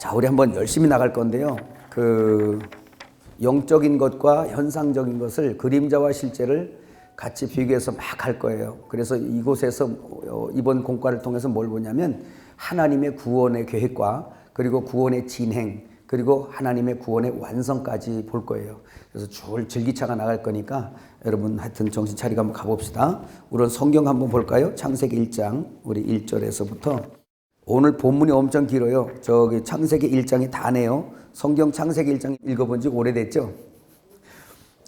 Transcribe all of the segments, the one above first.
자, 우리 한번 열심히 나갈 건데요. 영적인 것과 현상적인 것을 그림자와 실제를 같이 비교해서 막 할 거예요. 그래서 이곳에서 이번 공과를 통해서 뭘 보냐면 하나님의 구원의 계획과 그리고 구원의 진행 그리고 하나님의 구원의 완성까지 볼 거예요. 그래서 줄기차가 나갈 거니까 여러분 하여튼 정신 차리고 한번 가봅시다. 우선 성경 한번 볼까요? 창세기 1장 우리 1절에서부터. 오늘 본문이 엄청 길어요. 저기 창세기 1장이 다네요. 성경 창세기 1장 읽어본 지 오래됐죠?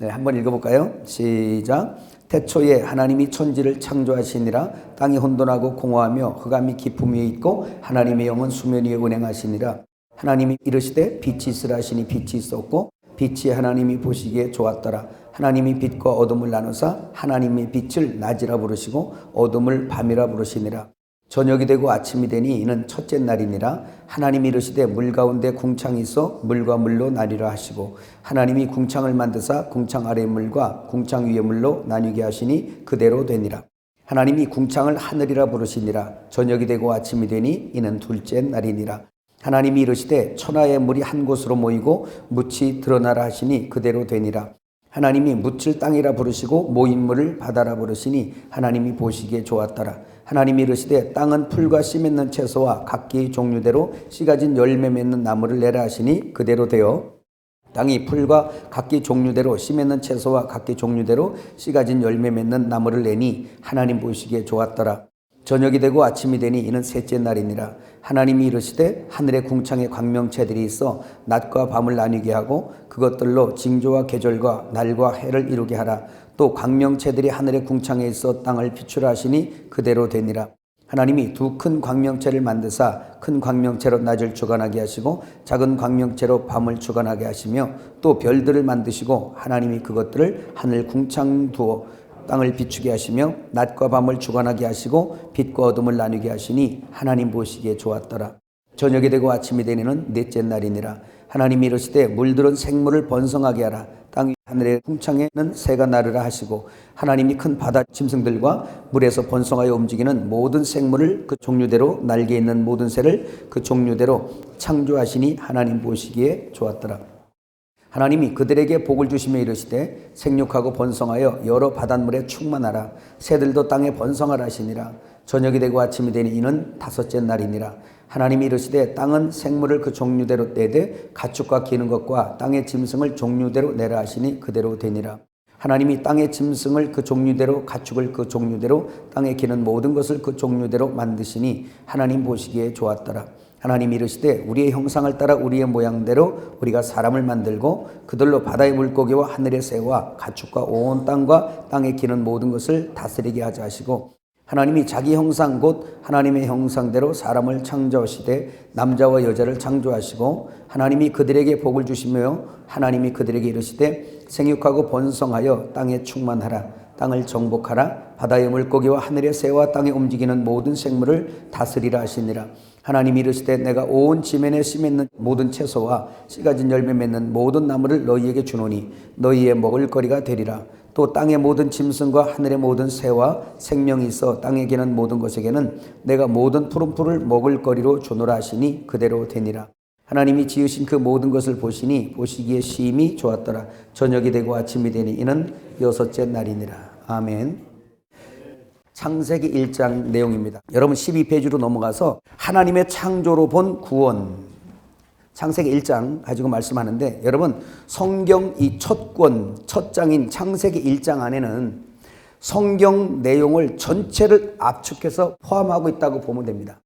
네, 한번 읽어볼까요? 시작. 태초에 하나님이 천지를 창조하시니라. 땅이 혼돈하고 공허하며 흑암이 깊음 위에 있고 하나님의 영은 수면 위에 운행하시니라. 하나님이 이르시되 빛이 있으라 하시니 빛이 있었고 빛이 하나님이 보시기에 좋았더라. 하나님이 빛과 어둠을 나누사 하나님의 빛을 낮이라 부르시고 어둠을 밤이라 부르시니라. 저녁이 되고 아침이 되니 이는 첫째 날이니라. 하나님이 이르시되 물 가운데 궁창이 있어 물과 물로 나뉘라 하시고 하나님이 궁창을 만드사 궁창 아래의 물과 궁창 위의 물로 나뉘게 하시니 그대로 되니라. 하나님이 궁창을 하늘이라 부르시니라. 저녁이 되고 아침이 되니 이는 둘째 날이니라. 하나님이 이르시되 천하의 물이 한 곳으로 모이고 묻이 드러나라 하시니 그대로 되니라. 하나님이 묻을 땅이라 부르시고 모인 물을 바다라 부르시니 하나님이 보시기에 좋았더라. 하나님이 이르시되 땅은 풀과 씨 맺는 채소와 각기 종류대로 씨 가진 열매 맺는 나무를 내라 하시니 그대로 되어 땅이 풀과 각기 종류대로 씨 맺는 채소와 각기 종류대로 씨 가진 열매 맺는 나무를 내니 하나님 보시기에 좋았더라. 저녁이 되고 아침이 되니 이는 셋째 날이니라. 하나님이 이르시되 하늘의 궁창에 광명체들이 있어 낮과 밤을 나뉘게 하고 그것들로 징조와 계절과 날과 해를 이루게 하라. 또 광명체들이 하늘의 궁창에 있어 땅을 비추라 하시니 그대로 되니라. 하나님이 두 큰 광명체를 만드사 큰 광명체로 낮을 주관하게 하시고 작은 광명체로 밤을 주관하게 하시며 또 별들을 만드시고 하나님이 그것들을 하늘 궁창 두어 땅을 비추게 하시며 낮과 밤을 주관하게 하시고 빛과 어둠을 나누게 하시니 하나님 보시기에 좋았더라. 저녁이 되고 아침이 되니는 넷째 날이니라. 하나님이 이르시되 물들은 생물을 번성하게 하라. 땅 위 하늘의 궁창에는 새가 나르라 하시고 하나님이 큰 바다 짐승들과 물에서 번성하여 움직이는 모든 생물을 그 종류대로 날개 있는 모든 새를 그 종류대로 창조하시니 하나님 보시기에 좋았더라. 하나님이 그들에게 복을 주시며 이르시되 생육하고 번성하여 여러 바닷물에 충만하라. 새들도 땅에 번성하라 하시니라. 저녁이 되고 아침이 되니 이는 다섯째 날이니라. 하나님이 이르시되 땅은 생물을 그 종류대로 내되 가축과 기는 것과 땅의 짐승을 종류대로 내라 하시니 그대로 되니라. 하나님이 땅의 짐승을 그 종류대로 가축을 그 종류대로 땅에 기는 모든 것을 그 종류대로 만드시니 하나님 보시기에 좋았더라. 하나님이 이르시되 우리의 형상을 따라 우리의 모양대로 우리가 사람을 만들고 그들로 바다의 물고기와 하늘의 새와 가축과 온 땅과 땅에 기는 모든 것을 다스리게 하자 하시고 하나님이 자기 형상 곧 하나님의 형상대로 사람을 창조하시되 남자와 여자를 창조하시고 하나님이 그들에게 복을 주시며 하나님이 그들에게 이르시되 생육하고 번성하여 땅에 충만하라. 땅을 정복하라. 바다의 물고기와 하늘의 새와 땅에 움직이는 모든 생물을 다스리라 하시니라. 하나님이 이르시되 내가 온 지면에 씨 맺는 모든 채소와 씨 가진 열매 맺는 모든 나무를 너희에게 주노니 너희의 먹을 거리가 되리라. 또 땅의 모든 짐승과 하늘의 모든 새와 생명이 있어 땅에 기는 모든 것에게는 내가 모든 푸른 풀을 먹을 거리로 주노라 하시니 그대로 되니라. 하나님이 지으신 그 모든 것을 보시니 보시기에 심히 좋았더라. 저녁이 되고 아침이 되니 이는 여섯째 날이니라. 아멘. 창세기 1장 내용입니다. 여러분 12페이지로 넘어가서 하나님의 창조로 본 구원 창세기 1장 가지고 말씀하는데 여러분 성경 이 첫 권, 첫 장인 창세기 1장 안에는 성경 내용을 전체를 압축해서 포함하고 있다고 보면 됩니다.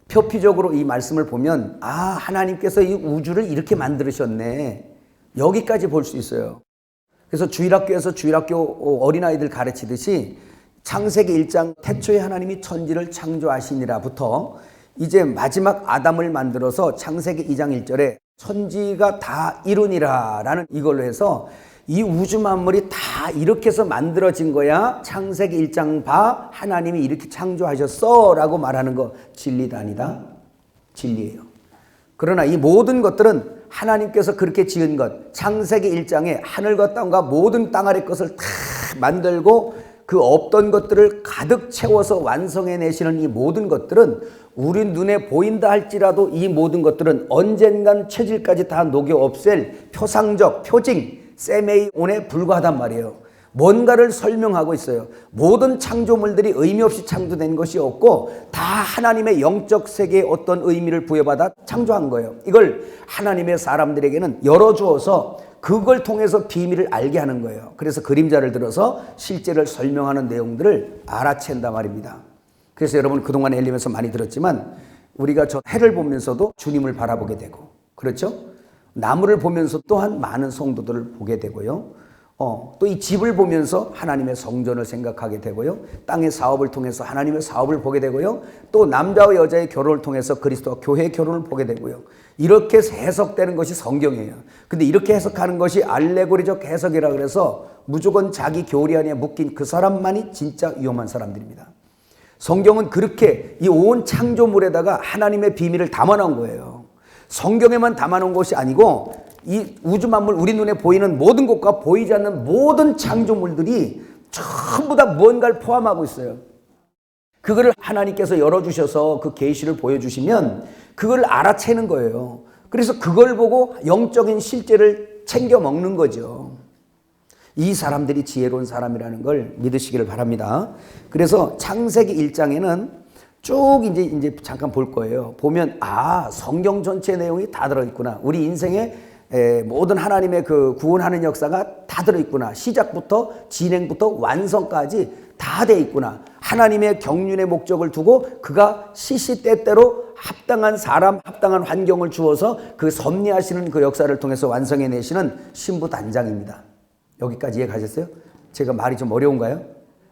표피적으로 이 말씀을 보면 하나님께서 이 우주를 이렇게 만드셨네. 여기까지 볼 수 있어요. 그래서 주일학교에서 주일학교 어린아이들 가르치듯이 창세기 1장 태초에 하나님이 천지를 창조하시니라부터 이제 마지막 아담을 만들어서 창세기 2장 1절에 천지가 다 이루니라 라는 이걸로 해서 이 우주 만물이 다 이렇게 해서 만들어진 거야. 창세기 1장 봐. 하나님이 이렇게 창조하셨어 라고 말하는 거 진리다 아니다? 진리예요. 그러나 이 모든 것들은 하나님께서 그렇게 지은 것 창세기 1장에 하늘과 땅과 모든 땅 아래 것을 다 만들고 그 없던 것들을 가득 채워서 완성해내시는 이 모든 것들은 우리 눈에 보인다 할지라도 이 모든 것들은 언젠간 체질까지 다 녹여 없앨 표상적, 표징, 세메이온에 불과하단 말이에요. 뭔가를 설명하고 있어요. 모든 창조물들이 의미 없이 창조된 것이 없고 다 하나님의 영적 세계에 어떤 의미를 부여받아 창조한 거예요. 이걸 하나님의 사람들에게는 열어주어서 그걸 통해서 비밀을 알게 하는 거예요. 그래서 그림자를 들어서 실제를 설명하는 내용들을 알아챈단 말입니다. 그래서 여러분 그동안 엘림에서 많이 들었지만 우리가 저 해를 보면서도 주님을 바라보게 되고, 그렇죠? 나무를 보면서 또한 많은 성도들을 보게 되고요. 또 이 집을 보면서 하나님의 성전을 생각하게 되고요. 땅의 사업을 통해서 하나님의 사업을 보게 되고요. 또 남자와 여자의 결혼을 통해서 그리스도와 교회의 결혼을 보게 되고요. 이렇게 해석되는 것이 성경이에요. 근데 이렇게 해석하는 것이 알레고리적 해석이라 그래서 무조건 자기 교리 안에 묶인 그 사람만이 진짜 위험한 사람들입니다. 성경은 그렇게 이 온 창조물에다가 하나님의 비밀을 담아놓은 거예요. 성경에만 담아놓은 것이 아니고 이 우주 만물, 우리 눈에 보이는 모든 것과 보이지 않는 모든 창조물들이 전부 다 무언가를 포함하고 있어요. 그거를 하나님께서 열어주셔서 그 계시를 보여주시면 그걸 알아채는 거예요. 그래서 그걸 보고 영적인 실제를 챙겨 먹는 거죠. 이 사람들이 지혜로운 사람이라는 걸 믿으시기를 바랍니다. 그래서 창세기 1장에는 쭉 이제 잠깐 볼 거예요. 보면 성경 전체 내용이 다 들어있구나. 우리 인생에 모든 하나님의 그 구원하는 역사가 다 들어있구나. 시작부터 진행부터 완성까지 다 돼 있구나. 하나님의 경륜의 목적을 두고 그가 시시때때로 합당한 사람, 합당한 환경을 주어서 그 섭리하시는 그 역사를 통해서 완성해내시는 신부단장입니다. 여기까지 이해가셨어요? 제가 말이 좀 어려운가요?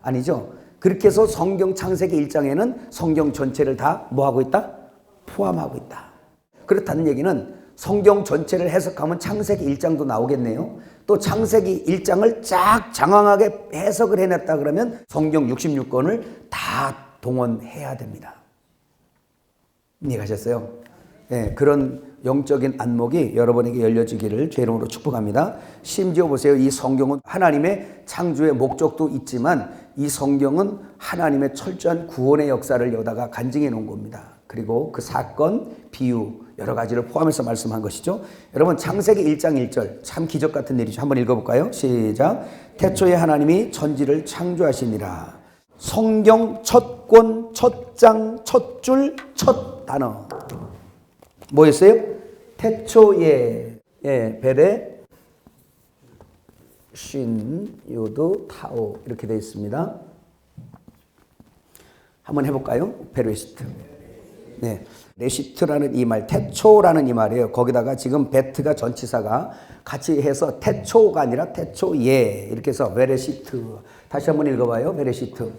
아니죠? 그렇게 해서 성경 창세기 1장에는 성경 전체를 다 뭐하고 있다? 포함하고 있다. 그렇다는 얘기는 성경 전체를 해석하면 창세기 1장도 나오겠네요. 또 창세기 1장을 쫙 장황하게 해석을 해냈다 그러면 성경 66권을 다 동원해야 됩니다. 이해가셨어요? 네, 그런 영적인 안목이 여러분에게 열려지기를 주의 이름으로 축복합니다. 심지어 보세요. 이 성경은 하나님의 창조의 목적도 있지만 이 성경은 하나님의 철저한 구원의 역사를 여다가 간증해 놓은 겁니다. 그리고 그 사건, 비유 여러 가지를 포함해서 말씀한 것이죠. 여러분 창세기 1장 1절 참 기적 같은 일이죠. 한번 읽어볼까요? 시작. 태초에 하나님이 천지를 창조하시니라. 성경 첫 권, 첫 장, 첫 줄, 첫 단어 뭐였어요? 태초에 벨에 쉰 요도 타오 이렇게 되어 있습니다. 한번 해볼까요? 베레시트. 네, 레시트라는 이 말, 태초라는 이 말이에요. 거기다가 지금 베트가 전치사가 같이 해서 태초가 아니라 태초예 이렇게 해서 베레시트. 다시 한번 읽어봐요. 베레시트.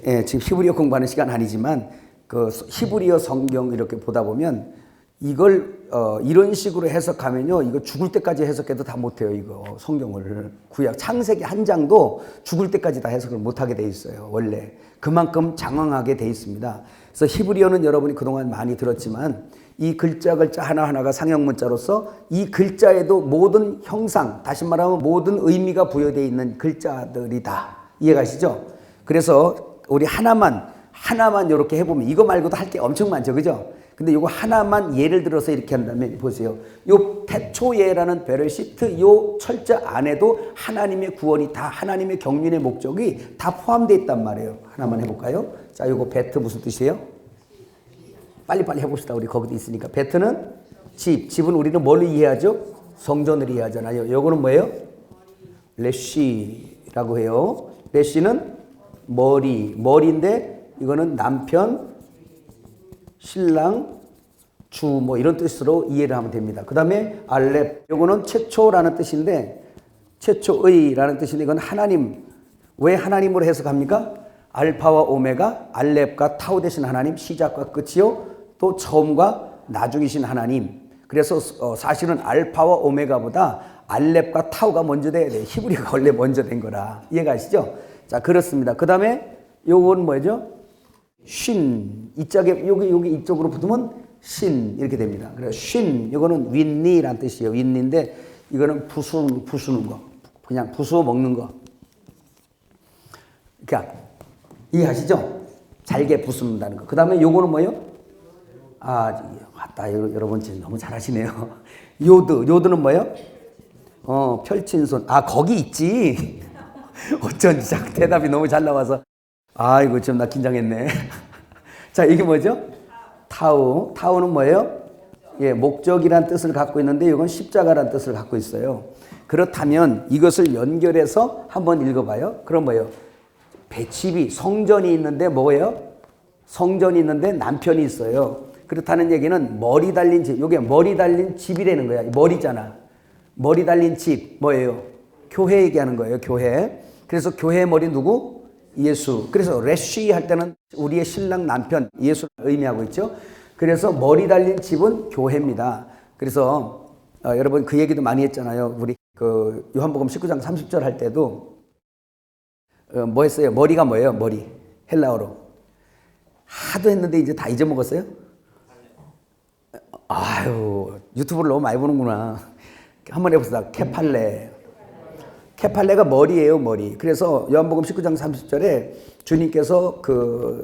예, 지금 히브리어 공부하는 시간 아니지만 그 히브리어 성경 이렇게 보다 보면 이걸 이런 식으로 해석하면요, 이거 죽을 때까지 해석해도 다 못해요. 이거 성경을 구약 창세기 한 장도 죽을 때까지 다 해석을 못하게 돼 있어요. 원래 그만큼 장황하게 돼 있습니다. 그래서 히브리어는 여러분이 그동안 많이 들었지만 이 글자 하나하나가 상형 문자로서 이 글자에도 모든 형상, 다시 말하면 모든 의미가 부여되어 있는 글자들이다. 이해가시죠? 그래서 우리 하나만 이렇게 해보면 이거 말고도 할 게 엄청 많죠, 그죠? 근데 이거 하나만 예를 들어서 이렇게 한다면 보세요. 요 태초예라는 베레시트 요 철자 안에도 하나님의 구원이 다 하나님의 경륜의 목적이 다 포함되어 있단 말이에요. 하나만 해볼까요? 자, 요거 베트 무슨 뜻이에요? 빨리빨리 해봅시다. 우리 거기도 있으니까. 베트는 집. 집은 우리는 뭘로 이해하죠? 성전을 이해하잖아요. 요거는 뭐예요? 레시라고 해요. 레시는 머리인데 이거는 남편, 신랑, 주 뭐 이런 뜻으로 이해를 하면 됩니다. 그 다음에 알렙, 요거는 최초라는 뜻인데 최초의라는 뜻인데 이건 하나님. 왜 하나님으로 해석합니까? 알파와 오메가, 알렙과 타우 되신 하나님, 시작과 끝이요 또 처음과 나중이신 하나님. 그래서 사실은 알파와 오메가보다 알렙과 타우가 먼저 돼야 돼요. 히브리어가 원래 먼저 된 거라. 이해가시죠? 자, 그렇습니다. 그 다음에 요건 뭐죠? 쉰. 이쪽에 여기 이쪽으로 붙으면 신 이렇게 됩니다. 그래서 쉰 이거는 윈니란 뜻이에요. 윈니인데 이거는 부수는 거. 그냥 부수어 먹는 거. 그러니까 이해하시죠? 잘게 부순다는 거. 그 다음에 요거는 뭐예요? 맞다. 여러분 지금 너무 잘하시네요. 요드는 뭐예요? 펼친 손. 거기 있지. 어쩐지 대답이 너무 잘 나와서. 이거 좀 나 긴장했네. 자, 이게 뭐죠? 타우는 뭐예요? 예, 목적이란 뜻을 갖고 있는데 이건 십자가란 뜻을 갖고 있어요. 그렇다면 이것을 연결해서 한번 읽어봐요. 그럼 뭐예요? 집이 성전이 있는데 뭐예요? 성전이 있는데 남편이 있어요. 그렇다는 얘기는 머리 달린 집. 이게 머리 달린 집이라는 거야. 머리잖아. 머리 달린 집 뭐예요? 교회 얘기하는 거예요. 교회. 그래서 교회의 머리 누구? 예수. 그래서 레쉬 할 때는 우리의 신랑 남편 예수를 의미하고 있죠. 그래서 머리 달린 집은 교회입니다. 그래서 여러분 그 얘기도 많이 했잖아요. 우리 그 요한복음 19장 30절 할 때도 뭐 했어요? 머리가 뭐예요? 머리. 헬라어로. 하도 했는데 이제 다 잊어먹었어요? 유튜브를 너무 많이 보는구나. 한번 해봅시다. 케팔레가 머리예요, 머리. 그래서 요한복음 19장 30절에 주님께서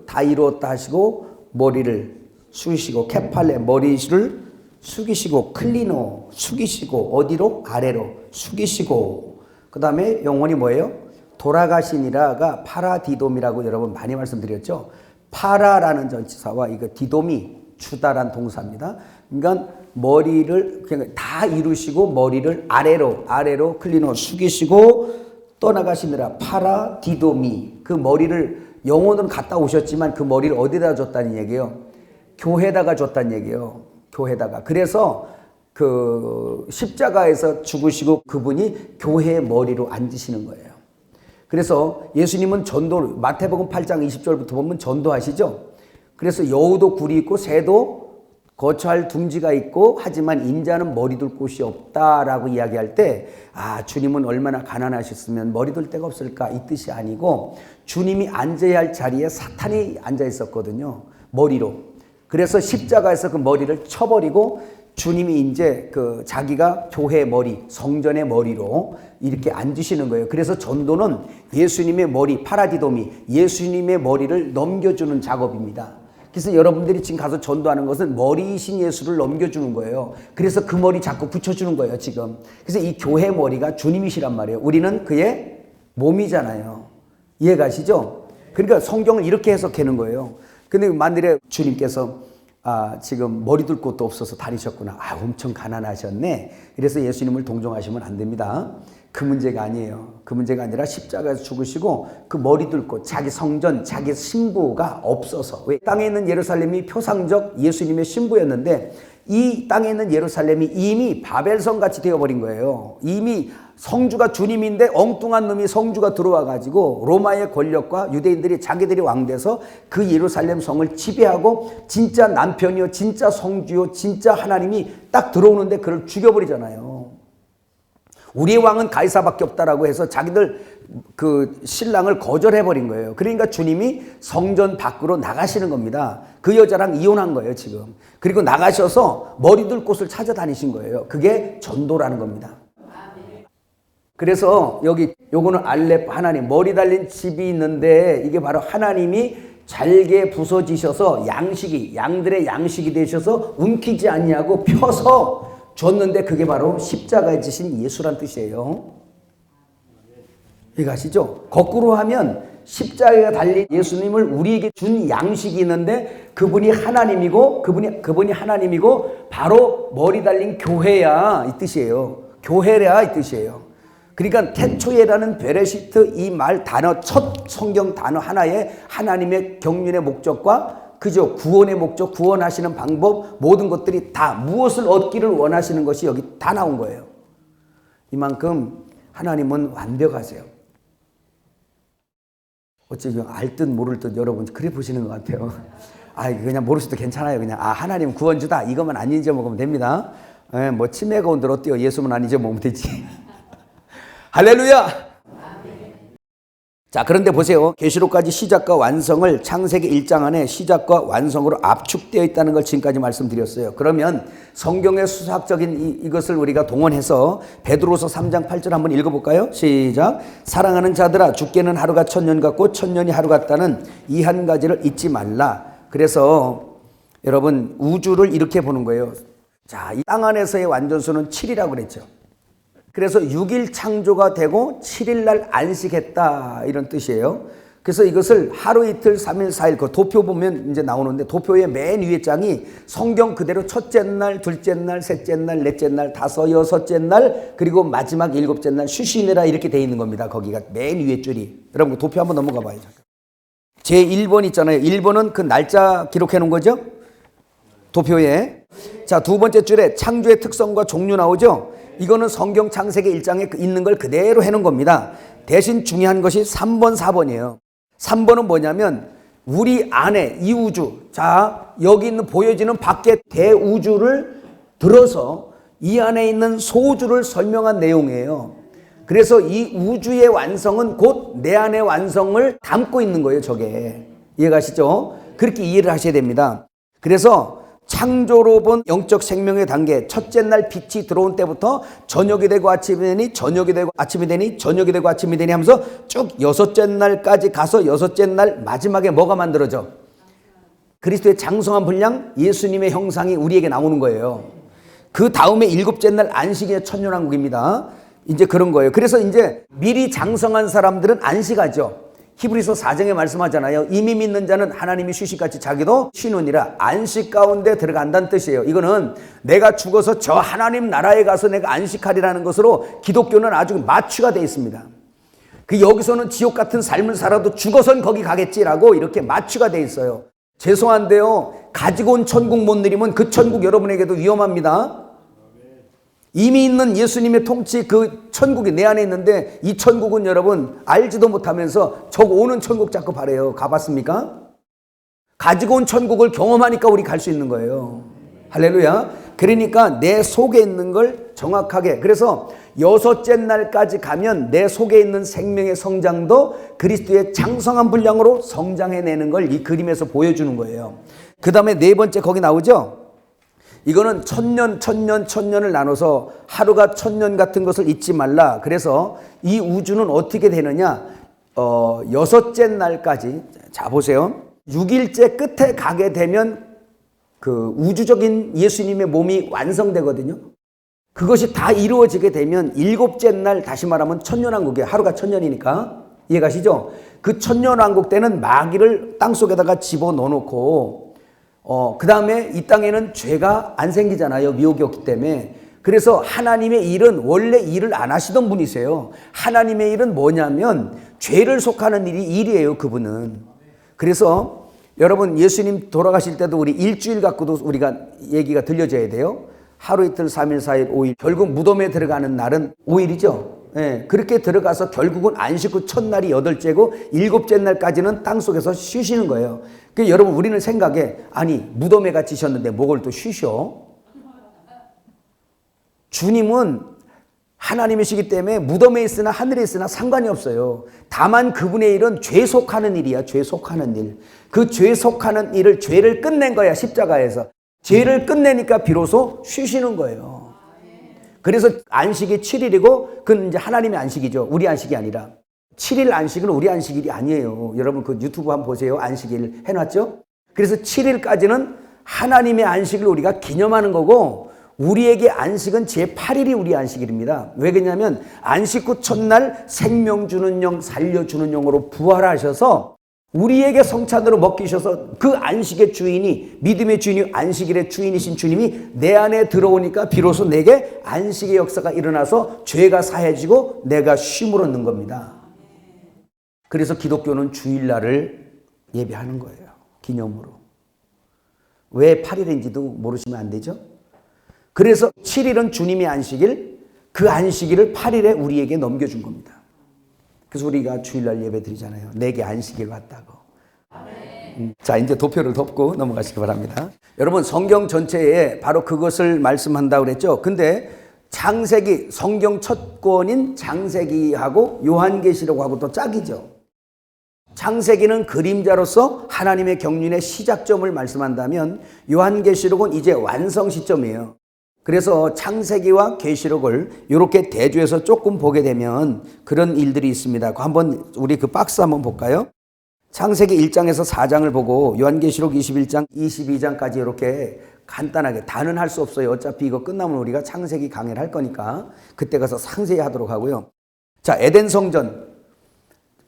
다 이루었다 하시고 머리를 숙이시고 케팔레 머리를 숙이시고 클리노 숙이시고 어디로? 아래로 숙이시고 그 다음에 영혼이 뭐예요? 돌아가시니라가 파라디돔이라고 여러분 많이 말씀드렸죠. 파라라는 전치사와 이거 디돔이 주다란 동사입니다. 그러니까 머리를 그냥 다 이루시고 머리를 아래로 클리노 숙이시고 떠나가시느라 파라디돔이 그 머리를 영혼은 갔다 오셨지만 그 머리를 어디다 줬다는 얘기예요? 교회에다가 줬다는 얘기예요. 교회에다가. 그래서 그 십자가에서 죽으시고 그분이 교회의 머리로 앉으시는 거예요. 그래서 예수님은 마태복음 8장 20절부터 보면 전도하시죠. 그래서 여우도 굴이 있고 새도 거처할 둥지가 있고 하지만 인자는 머리 둘 곳이 없다라고 이야기할 때 주님은 얼마나 가난하셨으면 머리 둘 데가 없을까 이 뜻이 아니고 주님이 앉아야 할 자리에 사탄이 앉아 있었거든요. 머리로. 그래서 십자가에서 그 머리를 쳐버리고 주님이 이제 자기가 교회의 머리, 성전의 머리로 이렇게 앉으시는 거예요. 그래서 전도는 예수님의 머리, 파라디돔이 예수님의 머리를 넘겨주는 작업입니다. 그래서 여러분들이 지금 가서 전도하는 것은 머리이신 예수를 넘겨주는 거예요. 그래서 그 머리 자꾸 붙여주는 거예요, 지금. 그래서 이 교회 머리가 주님이시란 말이에요. 우리는 그의 몸이잖아요. 이해가시죠? 그러니까 성경을 이렇게 해석하는 거예요. 근데 만일에 주님께서 지금 머리 둘 곳도 없어서 다니셨구나. 엄청 가난하셨네. 그래서 예수님을 동정하시면 안 됩니다. 그 문제가 아니에요. 그 문제가 아니라 십자가에서 죽으시고 그 머리 둘 곳, 자기 성전, 자기 신부가 없어서. 왜? 땅에 있는 예루살렘이 표상적 예수님의 신부였는데 이 땅에 있는 예루살렘이 이미 바벨성 같이 되어버린 거예요. 이미 성주가 주님인데 엉뚱한 놈이 성주가 들어와가지고 로마의 권력과 유대인들이 자기들이 왕돼서 그 예루살렘 성을 지배하고 진짜 남편이요, 진짜 성주요, 진짜 하나님이 딱 들어오는데 그를 죽여버리잖아요. 우리의 왕은 가이사밖에 없다라고 해서 자기들 그 신랑을 거절해버린 거예요. 그러니까 주님이 성전 밖으로 나가시는 겁니다. 그 여자랑 이혼한 거예요, 지금. 그리고 나가셔서 머리 둘 곳을 찾아다니신 거예요. 그게 전도라는 겁니다. 그래서 요거는 알렙 하나님, 머리 달린 집이 있는데 이게 바로 하나님이 잘게 부서지셔서 양들의 양식이 되셔서 움키지 않냐고 펴서 줬는데 그게 바로 십자가에 지신 예수란 뜻이에요. 이거 아시죠? 거꾸로 하면 십자가에 달린 예수님을 우리에게 준 양식이 있는데 그분이 하나님이고 그분이 하나님이고 바로 머리 달린 교회야 이 뜻이에요. 교회라 이 뜻이에요. 그러니까 태초에라는 베레시트 이 말 단어 첫 성경 단어 하나에 하나님의 경륜의 목적과 그죠? 구원의 목적, 구원하시는 방법, 모든 것들이 다 무엇을 얻기를 원하시는 것이 여기 다 나온 거예요. 이만큼 하나님은 완벽하세요. 어찌 알 듯 모를 듯 여러분 그래 보시는 것 같아요. 그냥 모르셔도 괜찮아요. 그냥 하나님 구원주다 이것만 안 잊어먹으면 됩니다. 뭐 치매가 온들 어때요? 예수만 안 잊어먹으면 되지. 할렐루야. 자, 그런데 보세요. 계시록까지 시작과 완성을 창세기 1장 안에 시작과 완성으로 압축되어 있다는 걸 지금까지 말씀드렸어요. 그러면 성경의 수학적인 이것을 우리가 동원해서 베드로서 3장 8절 한번 읽어볼까요? 시작. 사랑하는 자들아, 주께는 하루가 천년 같고 천년이 하루 같다는 이 한 가지를 잊지 말라. 그래서 여러분, 우주를 이렇게 보는 거예요. 자, 이 땅 안에서의 완전수는 7이라고 그랬죠. 그래서 6일 창조가 되고 7일 날 안식했다, 이런 뜻이에요. 그래서 이것을 하루 이틀 3일 4일 그 도표 보면 이제 나오는데, 도표의 맨 위에 장이 성경 그대로 첫째 날, 둘째 날, 셋째 날, 넷째 날, 다섯, 여섯째 날, 그리고 마지막 일곱째 날 쉬시느라 이렇게 돼 있는 겁니다. 거기가 맨 위에 줄이. 여러분 도표 한번 넘어가 봐요. 제 1번 있잖아요. 1번은 그 날짜 기록해 놓은 거죠, 도표에. 자, 두 번째 줄에 창조의 특성과 종류 나오죠. 이거는 성경 창세기 1장에 있는 걸 그대로 해놓은 겁니다. 대신 중요한 것이 3번, 4번이에요. 3번은 뭐냐면 우리 안에 이 우주, 자, 여기 있는 보여지는 밖의 대우주를 들어서 이 안에 있는 소우주를 설명한 내용이에요. 그래서 이 우주의 완성은 곧 내 안의 완성을 담고 있는 거예요. 저게 이해가시죠? 그렇게 이해를 하셔야 됩니다. 그래서 창조로 본 영적 생명의 단계, 첫째 날 빛이 들어온 때부터 저녁이 되고 아침이 되니, 저녁이 되고 아침이 되니, 저녁이 되고 아침이 되니 하면서 쭉 여섯째 날까지 가서 여섯째 날 마지막에 뭐가 만들어져? 그리스도의 장성한 분량, 예수님의 형상이 우리에게 나오는 거예요. 그 다음에 일곱째 날 안식이 천년왕국입니다. 이제 그런 거예요. 그래서 이제 미리 장성한 사람들은 안식하죠. 히브리서 4장에 말씀하잖아요. 이미 믿는 자는 하나님이 휴식같이 자기도 쉬느니라. 안식 가운데 들어간다는 뜻이에요. 이거는 내가 죽어서 저 하나님 나라에 가서 내가 안식하리라는 것으로 기독교는 아주 마취가 되어 있습니다. 그 여기서는 지옥 같은 삶을 살아도 죽어선 거기 가겠지라고 이렇게 마취가 되어 있어요. 죄송한데요, 가지고 온 천국 못 누리면 그 천국 여러분에게도 위험합니다. 이미 있는 예수님의 통치, 그 천국이 내 안에 있는데 이 천국은 여러분 알지도 못하면서 저 오는 천국 자꾸 바래요. 가봤습니까? 가지고 온 천국을 경험하니까 우리 갈 수 있는 거예요. 할렐루야. 그러니까 내 속에 있는 걸 정확하게, 그래서 여섯째 날까지 가면 내 속에 있는 생명의 성장도 그리스도의 장성한 분량으로 성장해내는 걸 이 그림에서 보여주는 거예요. 그 다음에 네 번째 거기 나오죠. 이거는 천년을 나눠서 하루가 천년 같은 것을 잊지 말라. 그래서 이 우주는 어떻게 되느냐, 여섯째 날까지, 자 보세요. 6일째 끝에 가게 되면 그 우주적인 예수님의 몸이 완성되거든요. 그것이 다 이루어지게 되면 일곱째 날, 다시 말하면 천년왕국이에요. 하루가 천년이니까 이해가시죠? 그 천년왕국 때는 마귀를 땅속에다가 집어넣어 놓고 그 다음에 이 땅에는 죄가 안 생기잖아요. 미혹이 없기 때문에. 그래서 하나님의 일은 원래 일을 안 하시던 분이세요. 하나님의 일은 뭐냐면 죄를 속하는 일이에요. 그분은. 그래서 여러분 예수님 돌아가실 때도 우리 일주일 갖고도 우리가 얘기가 들려져야 돼요. 하루 이틀 3일 4일 5일, 결국 무덤에 들어가는 날은 5일이죠. 예, 그렇게 들어가서 결국은 안식 후 첫날이 8째고 일곱째 날까지는 땅속에서 쉬시는 거예요. 그러니까 여러분 우리는 생각에, 아니 무덤에 갇히셨는데 뭐를 또 쉬셔? 주님은 하나님이시기 때문에 무덤에 있으나 하늘에 있으나 상관이 없어요. 다만 그분의 일은 죄 속하는 일이야. 죄 속하는 일. 그 죄 속하는 일을, 죄를 끝낸 거야. 십자가에서. 죄를 끝내니까 비로소 쉬시는 거예요. 그래서 안식이 7일이고 그건 이제 하나님의 안식이죠. 우리 안식이 아니라. 7일 안식은 우리 안식일이 아니에요. 여러분 그 유튜브 한번 보세요. 안식일 해놨죠? 그래서 7일까지는 하나님의 안식을 우리가 기념하는 거고, 우리에게 안식은 제8일이 우리 안식일입니다. 왜 그러냐면 안식 후 첫날 생명 주는 영, 살려주는 영으로 부활하셔서 우리에게 성찬으로 먹히셔서 그 안식의 주인이, 믿음의 주인이, 안식일의 주인이신 주님이 내 안에 들어오니까 비로소 내게 안식의 역사가 일어나서 죄가 사해지고 내가 쉼을 얻는 겁니다. 그래서 기독교는 주일날을 예배하는 거예요. 기념으로. 왜 8일인지도 모르시면 안 되죠? 그래서 7일은 주님의 안식일, 그 안식일을 8일에 우리에게 넘겨준 겁니다. 그래서 우리가 주일날 예배 드리잖아요. 내게 안식일 왔다고. 자, 이제 도표를 덮고 넘어가시기 바랍니다. 여러분 성경 전체에 바로 그것을 말씀한다고 그랬죠. 근데 창세기, 성경 첫 권인 창세기하고 요한계시록하고 또 짝이죠. 창세기는 그림자로서 하나님의 경륜의 시작점을 말씀한다면 요한계시록은 이제 완성 시점이에요. 그래서 창세기와 계시록을 이렇게 대조해서 조금 보게 되면 그런 일들이 있습니다. 한번 우리 그 박스 한번 볼까요? 창세기 1장에서 4장을 보고 요한계시록 21장, 22장까지 이렇게 간단하게, 다는 할 수 없어요. 어차피 이거 끝나면 우리가 창세기 강의를 할 거니까 그때 가서 상세히 하도록 하고요. 자, 에덴 성전.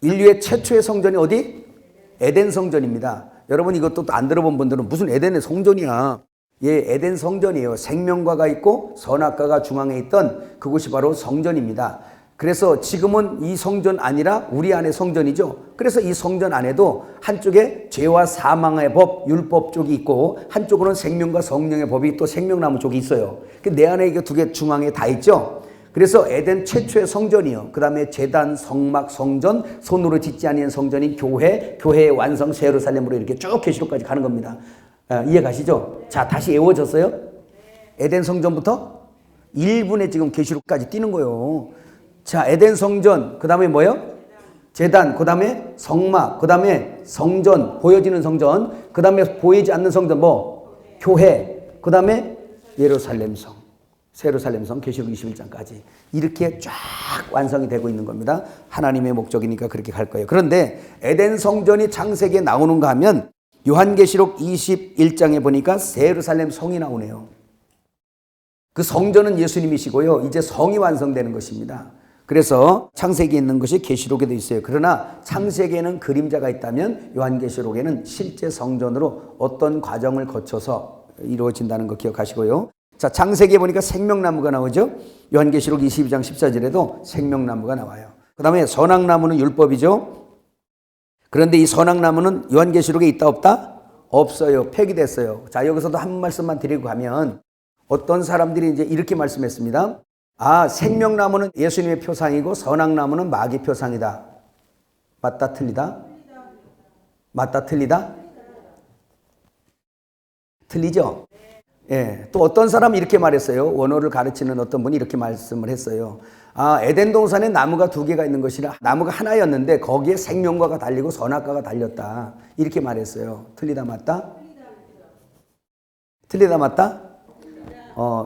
인류의 최초의 성전이 어디? 에덴 성전입니다. 여러분 이것도 안 들어본 분들은 무슨 에덴의 성전이야. 예, 에덴 성전이에요. 생명과가 있고 선악과가 중앙에 있던 그곳이 바로 성전입니다. 그래서 지금은 이 성전 아니라 우리 안의 성전이죠. 그래서 이 성전 안에도 한쪽에 죄와 사망의 법, 율법 쪽이 있고 한쪽으로는 생명과 성령의 법이 또 생명나무 쪽이 있어요. 내 안에 이게 두 개 중앙에 다 있죠. 그래서 에덴 최초의 성전이요. 그 다음에 제단, 성막, 성전, 손으로 짓지 아니한 성전인 교회, 교회의 완성, 새 예루살렘으로 이렇게 쭉 계시록까지 가는 겁니다. 이해 가시죠? 자, 다시 외워졌어요? 에덴 성전부터 1분에 지금 계시록까지 뛰는 거예요. 자, 에덴 성전, 그 다음에 뭐예요? 제단, 그 다음에 성막, 그 다음에 성전, 보여지는 성전, 그 다음에 보이지 않는 성전, 뭐? 교회, 그 다음에 예루살렘성, 세루살렘성, 계시록 21장까지 이렇게 쫙 완성이 되고 있는 겁니다. 하나님의 목적이니까 그렇게 갈 거예요. 그런데 에덴 성전이 창세기에 나오는가 하면 요한계시록 21장에 보니까 세루살렘 성이 나오네요. 그 성전은 예수님이시고요. 이제 성이 완성되는 것입니다. 그래서 창세기에 있는 것이 계시록에도 있어요. 그러나 창세기에는 그림자가 있다면 요한계시록에는 실제 성전으로 어떤 과정을 거쳐서 이루어진다는 거 기억하시고요. 자, 창세기에 보니까 생명나무가 나오죠. 요한계시록 22장 14절에도 생명나무가 나와요. 그 다음에 선악나무는 율법이죠. 그런데 이 선악나무는 요한계시록에 있다 없다? 없어요. 폐기됐어요. 자, 여기서도 한 말씀만 드리고 가면 어떤 사람들이 이제 이렇게 말씀했습니다. 아, 생명나무는 예수님의 표상이고 선악나무는 마귀 표상이다. 맞다 틀리다? 맞다 틀리다? 틀리죠? 예. 또 어떤 사람이 이렇게 말했어요. 원어를 가르치는 어떤 분이 이렇게 말씀을 했어요. 아, 에덴 동산에 나무가 두 개가 있는 것이라 나무가 하나였는데 거기에 생명과가 달리고 선악과가 달렸다. 이렇게 말했어요. 틀리다 맞다? 틀리다 맞다?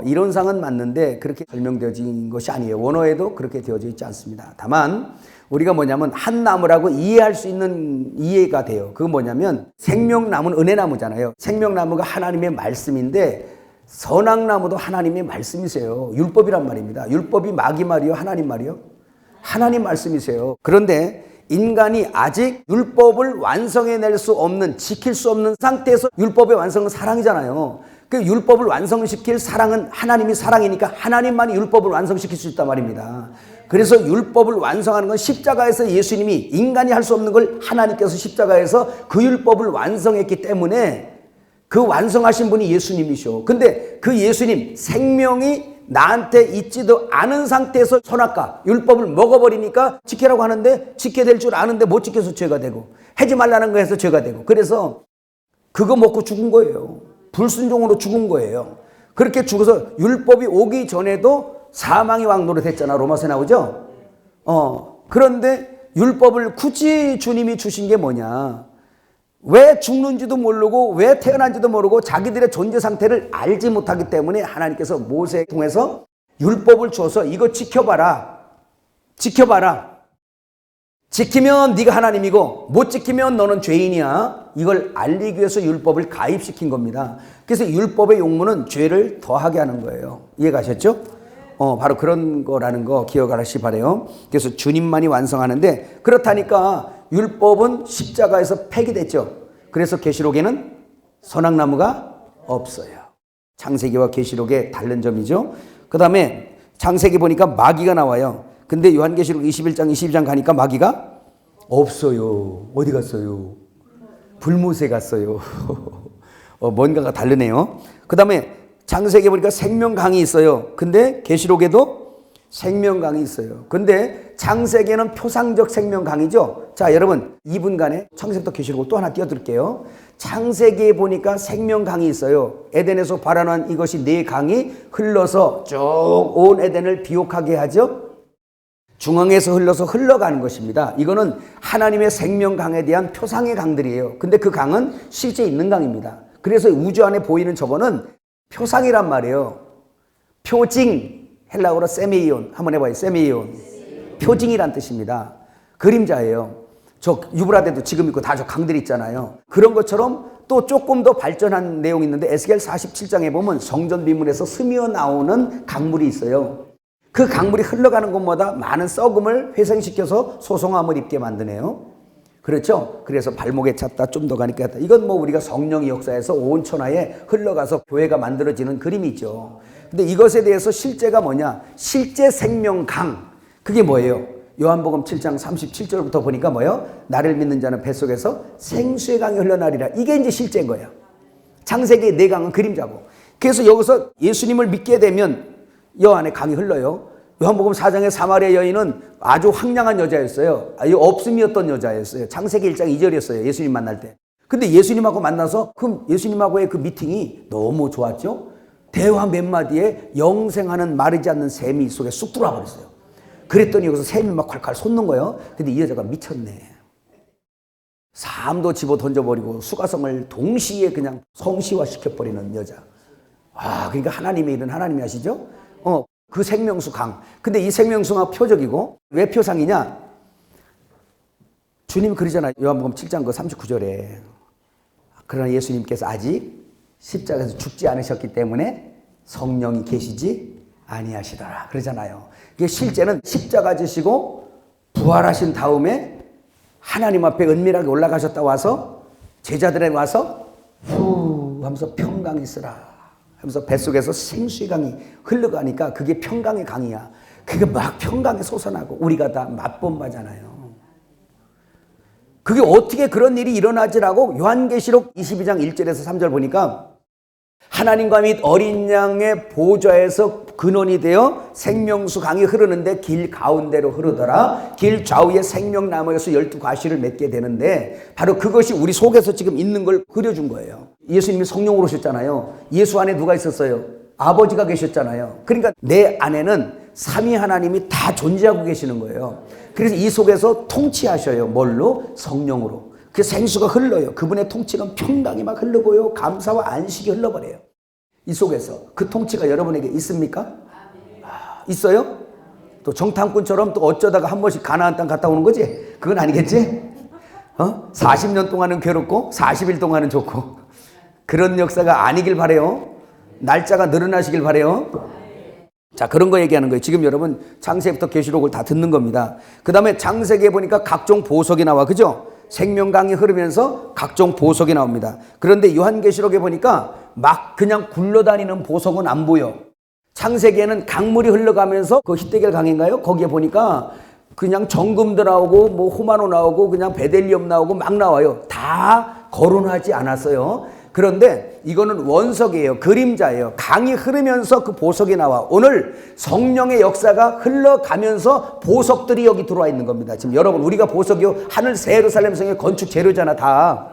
이론상은 맞는데 그렇게 설명되어진 것이 아니에요. 원어에도 그렇게 되어져 있지 않습니다. 다만 우리가 뭐냐면 한 나무라고 이해할 수 있는 이해가 돼요. 그건 뭐냐면 생명나무는 은혜나무잖아요. 생명나무가 하나님의 말씀인데 선악나무도 하나님의 말씀이세요. 율법이란 말입니다. 율법이 마귀 말이요? 하나님 말이요? 하나님 말씀이세요. 그런데 인간이 아직 율법을 완성해낼 수 없는, 지킬 수 없는 상태에서 율법의 완성은 사랑이잖아요. 그 율법을 완성시킬 사랑은 하나님이 사랑이니까 하나님만이 율법을 완성시킬 수 있단 말입니다. 그래서 율법을 완성하는 건 십자가에서 예수님이 인간이 할 수 없는 걸 하나님께서 십자가에서 그 율법을 완성했기 때문에 그 완성하신 분이 예수님이셔. 근데 그 예수님 생명이 나한테 있지도 않은 상태에서 선악과 율법을 먹어버리니까 지키라고 하는데 지켜야 될 줄 아는데 못 지켜서 죄가 되고 하지 말라는 거에서 죄가 되고 그래서 그거 먹고 죽은 거예요. 불순종으로 죽은 거예요. 그렇게 죽어서 율법이 오기 전에도 사망이 왕노릇 했잖아. 로마서에 나오죠. 그런데 율법을 굳이 주님이 주신 게 뭐냐? 왜 죽는지도 모르고 왜 태어난지도 모르고 자기들의 존재 상태를 알지 못하기 때문에 하나님께서 모세를 통해서 율법을 주어서 이거 지켜봐라. 지켜봐라. 지키면 네가 하나님이고 못 지키면 너는 죄인이야. 이걸 알리기 위해서 율법을 가입시킨 겁니다. 그래서 율법의 용무는 죄를 더하게 하는 거예요. 이해가셨죠? 바로 그런 거라는 거 기억하시기 바라요. 그래서 주님만이 완성하는데 그렇다니까 율법은 십자가에서 폐기됐죠. 그래서 계시록에는 선악나무가 없어요. 창세기와 계시록의 다른 점이죠. 그 다음에 창세기 보니까 마귀가 나와요. 근데 요한계시록 21장 22장 가니까 마귀가 없어요. 어디 갔어요? 불못에 갔어요. 뭔가가 다르네요. 그 다음에 창세기 보니까 생명강이 있어요. 근데 계시록에도 생명강이 있어요. 근데 창세기에는 표상적 생명강이죠. 자, 여러분 2분간에 창세기부터 계시록을 또 하나 띄워드릴게요. 창세기에 보니까 생명강이 있어요. 에덴에서 발현한 이것이 네 강이 흘러서 쭉 온 에덴을 비옥하게 하죠. 중앙에서 흘러서 흘러가는 것입니다. 이거는 하나님의 생명강에 대한 표상의 강들이에요. 근데 그 강은 실제 있는 강입니다. 그래서 우주 안에 보이는 저거는 표상이란 말이에요. 표징, 헬라어로 세메이온. 한번 해봐요. 세메이온. 표징이란 뜻입니다. 그림자예요. 저 유브라데도 지금 있고 다 저 강들 있잖아요. 그런 것처럼 또 조금 더 발전한 내용이 있는데 에스겔 47장에 보면 성전 비문에서 스며 나오는 강물이 있어요. 그 강물이 흘러가는 곳마다 많은 썩음을 회생시켜서 소송함을 입게 만드네요. 그렇죠? 그래서 발목에 찼다 좀 더 가니까 했다. 이건 뭐 우리가 성령의 역사에서 온 천하에 흘러가서 교회가 만들어지는 그림이죠. 근데 이것에 대해서 실제가 뭐냐? 실제 생명강. 그게 뭐예요? 요한복음 7장 37절부터 보니까 뭐예요? 나를 믿는 자는 뱃속에서 생수의 강이 흘러나리라. 이게 이제 실제인 거예요. 창세기의 네 강은 그림자고. 그래서 여기서 예수님을 믿게 되면 여 안에 강이 흘러요. 요한복음 4장의 사마리아 여인은 아주 황량한 여자였어요. 없음이었던 여자였어요. 창세기 1장 2절이었어요. 예수님 만날 때. 근데 예수님하고 만나서 그 예수님하고의 그 미팅이 너무 좋았죠. 대화 몇 마디에 영생하는 마르지 않는 샘이 속에 쑥 들어와 버렸어요. 그랬더니 여기서 샘이 막 콸콸 솟는 거예요. 근데 이 여자가 미쳤네. 삶도 집어 던져버리고 수가성을 동시에 그냥 성시화 시켜버리는 여자. 그러니까 하나님의 일은 하나님이 하시죠. 그 생명수 강. 근데 이 생명수가 표적이고 왜 표상이냐? 주님이 그러잖아요. 요한복음 7장 그 39절에. 그러나 예수님께서 아직 십자가에서 죽지 않으셨기 때문에 성령이 계시지 아니하시더라. 그러잖아요. 이게 실제는 십자가 지시고 부활하신 다음에 하나님 앞에 은밀하게 올라가셨다 와서 제자들에 와서 후 하면서 평강이 있으라 하면서 뱃속에서 생수의 강이 흘러가니까 그게 평강의 강이야. 그게 막 평강에 솟아나고 우리가 다 맛본 바잖아요. 그게 어떻게 그런 일이 일어나지라고 요한계시록 22장 1절에서 3절 보니까 하나님과 및 어린 양의 보좌에서 근원이 되어 생명수 강이 흐르는데 길 가운데로 흐르더라. 길 좌우에 생명나무에서 12가시를 맺게 되는데 바로 그것이 우리 속에서 지금 있는 걸 그려준 거예요. 예수님이 성령으로 오셨잖아요. 예수 안에 누가 있었어요? 아버지가 계셨잖아요. 그러니까 내 안에는 삼위 하나님이 다 존재하고 계시는 거예요. 그래서 이 속에서 통치하셔요. 뭘로? 성령으로. 그 생수가 흘러요. 그분의 통치는 평강이 막 흐르고요. 감사와 안식이 흘러버려요. 이 속에서 그 통치가 여러분에게 있습니까? 있어요? 또 정탐꾼처럼 또 어쩌다가 한 번씩 가나안 땅 갔다 오는 거지? 그건 아니겠지? 40년 동안은 괴롭고 40일 동안은 좋고 그런 역사가 아니길 바래요. 날짜가 늘어나시길 바래요. 자, 그런 거 얘기하는 거예요. 지금 여러분 창세기부터 계시록을 다 듣는 겁니다. 그 다음에 창세기에 보니까 각종 보석이 나와. 그죠? 생명강이 흐르면서 각종 보석이 나옵니다. 그런데 요한계시록에 보니까 막 그냥 굴러다니는 보석은 안 보여. 창세기에는 강물이 흘러가면서 그 히데겔 강인가요? 거기에 보니까 그냥 정금도 나오고 뭐 호마노 나오고 그냥 베델리엄 나오고 막 나와요. 다 거론하지 않았어요. 그런데 이거는 원석이에요. 그림자예요. 강이 흐르면서 그 보석이 나와. 오늘 성령의 역사가 흘러가면서 보석들이 여기 들어와 있는 겁니다. 지금 여러분 우리가 보석이요. 하늘 새 예루살렘 성의 건축 재료잖아 다.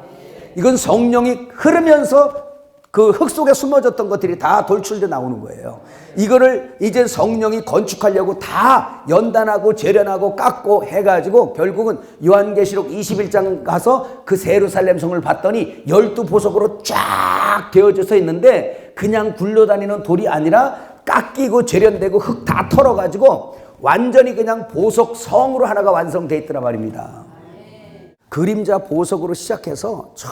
이건 성령이 흐르면서 그 흙 속에 숨어졌던 것들이 다 돌출돼 나오는 거예요. 이거를 이제 성령이 건축하려고 다 연단하고 재련하고 깎고 해가지고 결국은 요한계시록 21장 가서 그 새 예루살렘 성을 봤더니 12보석으로 쫙 되어져서 있는데 그냥 굴러다니는 돌이 아니라 깎이고 재련되고 흙 다 털어가지고 완전히 그냥 보석 성으로 하나가 완성되어 있더라 말입니다. 그림자 보석으로 시작해서 저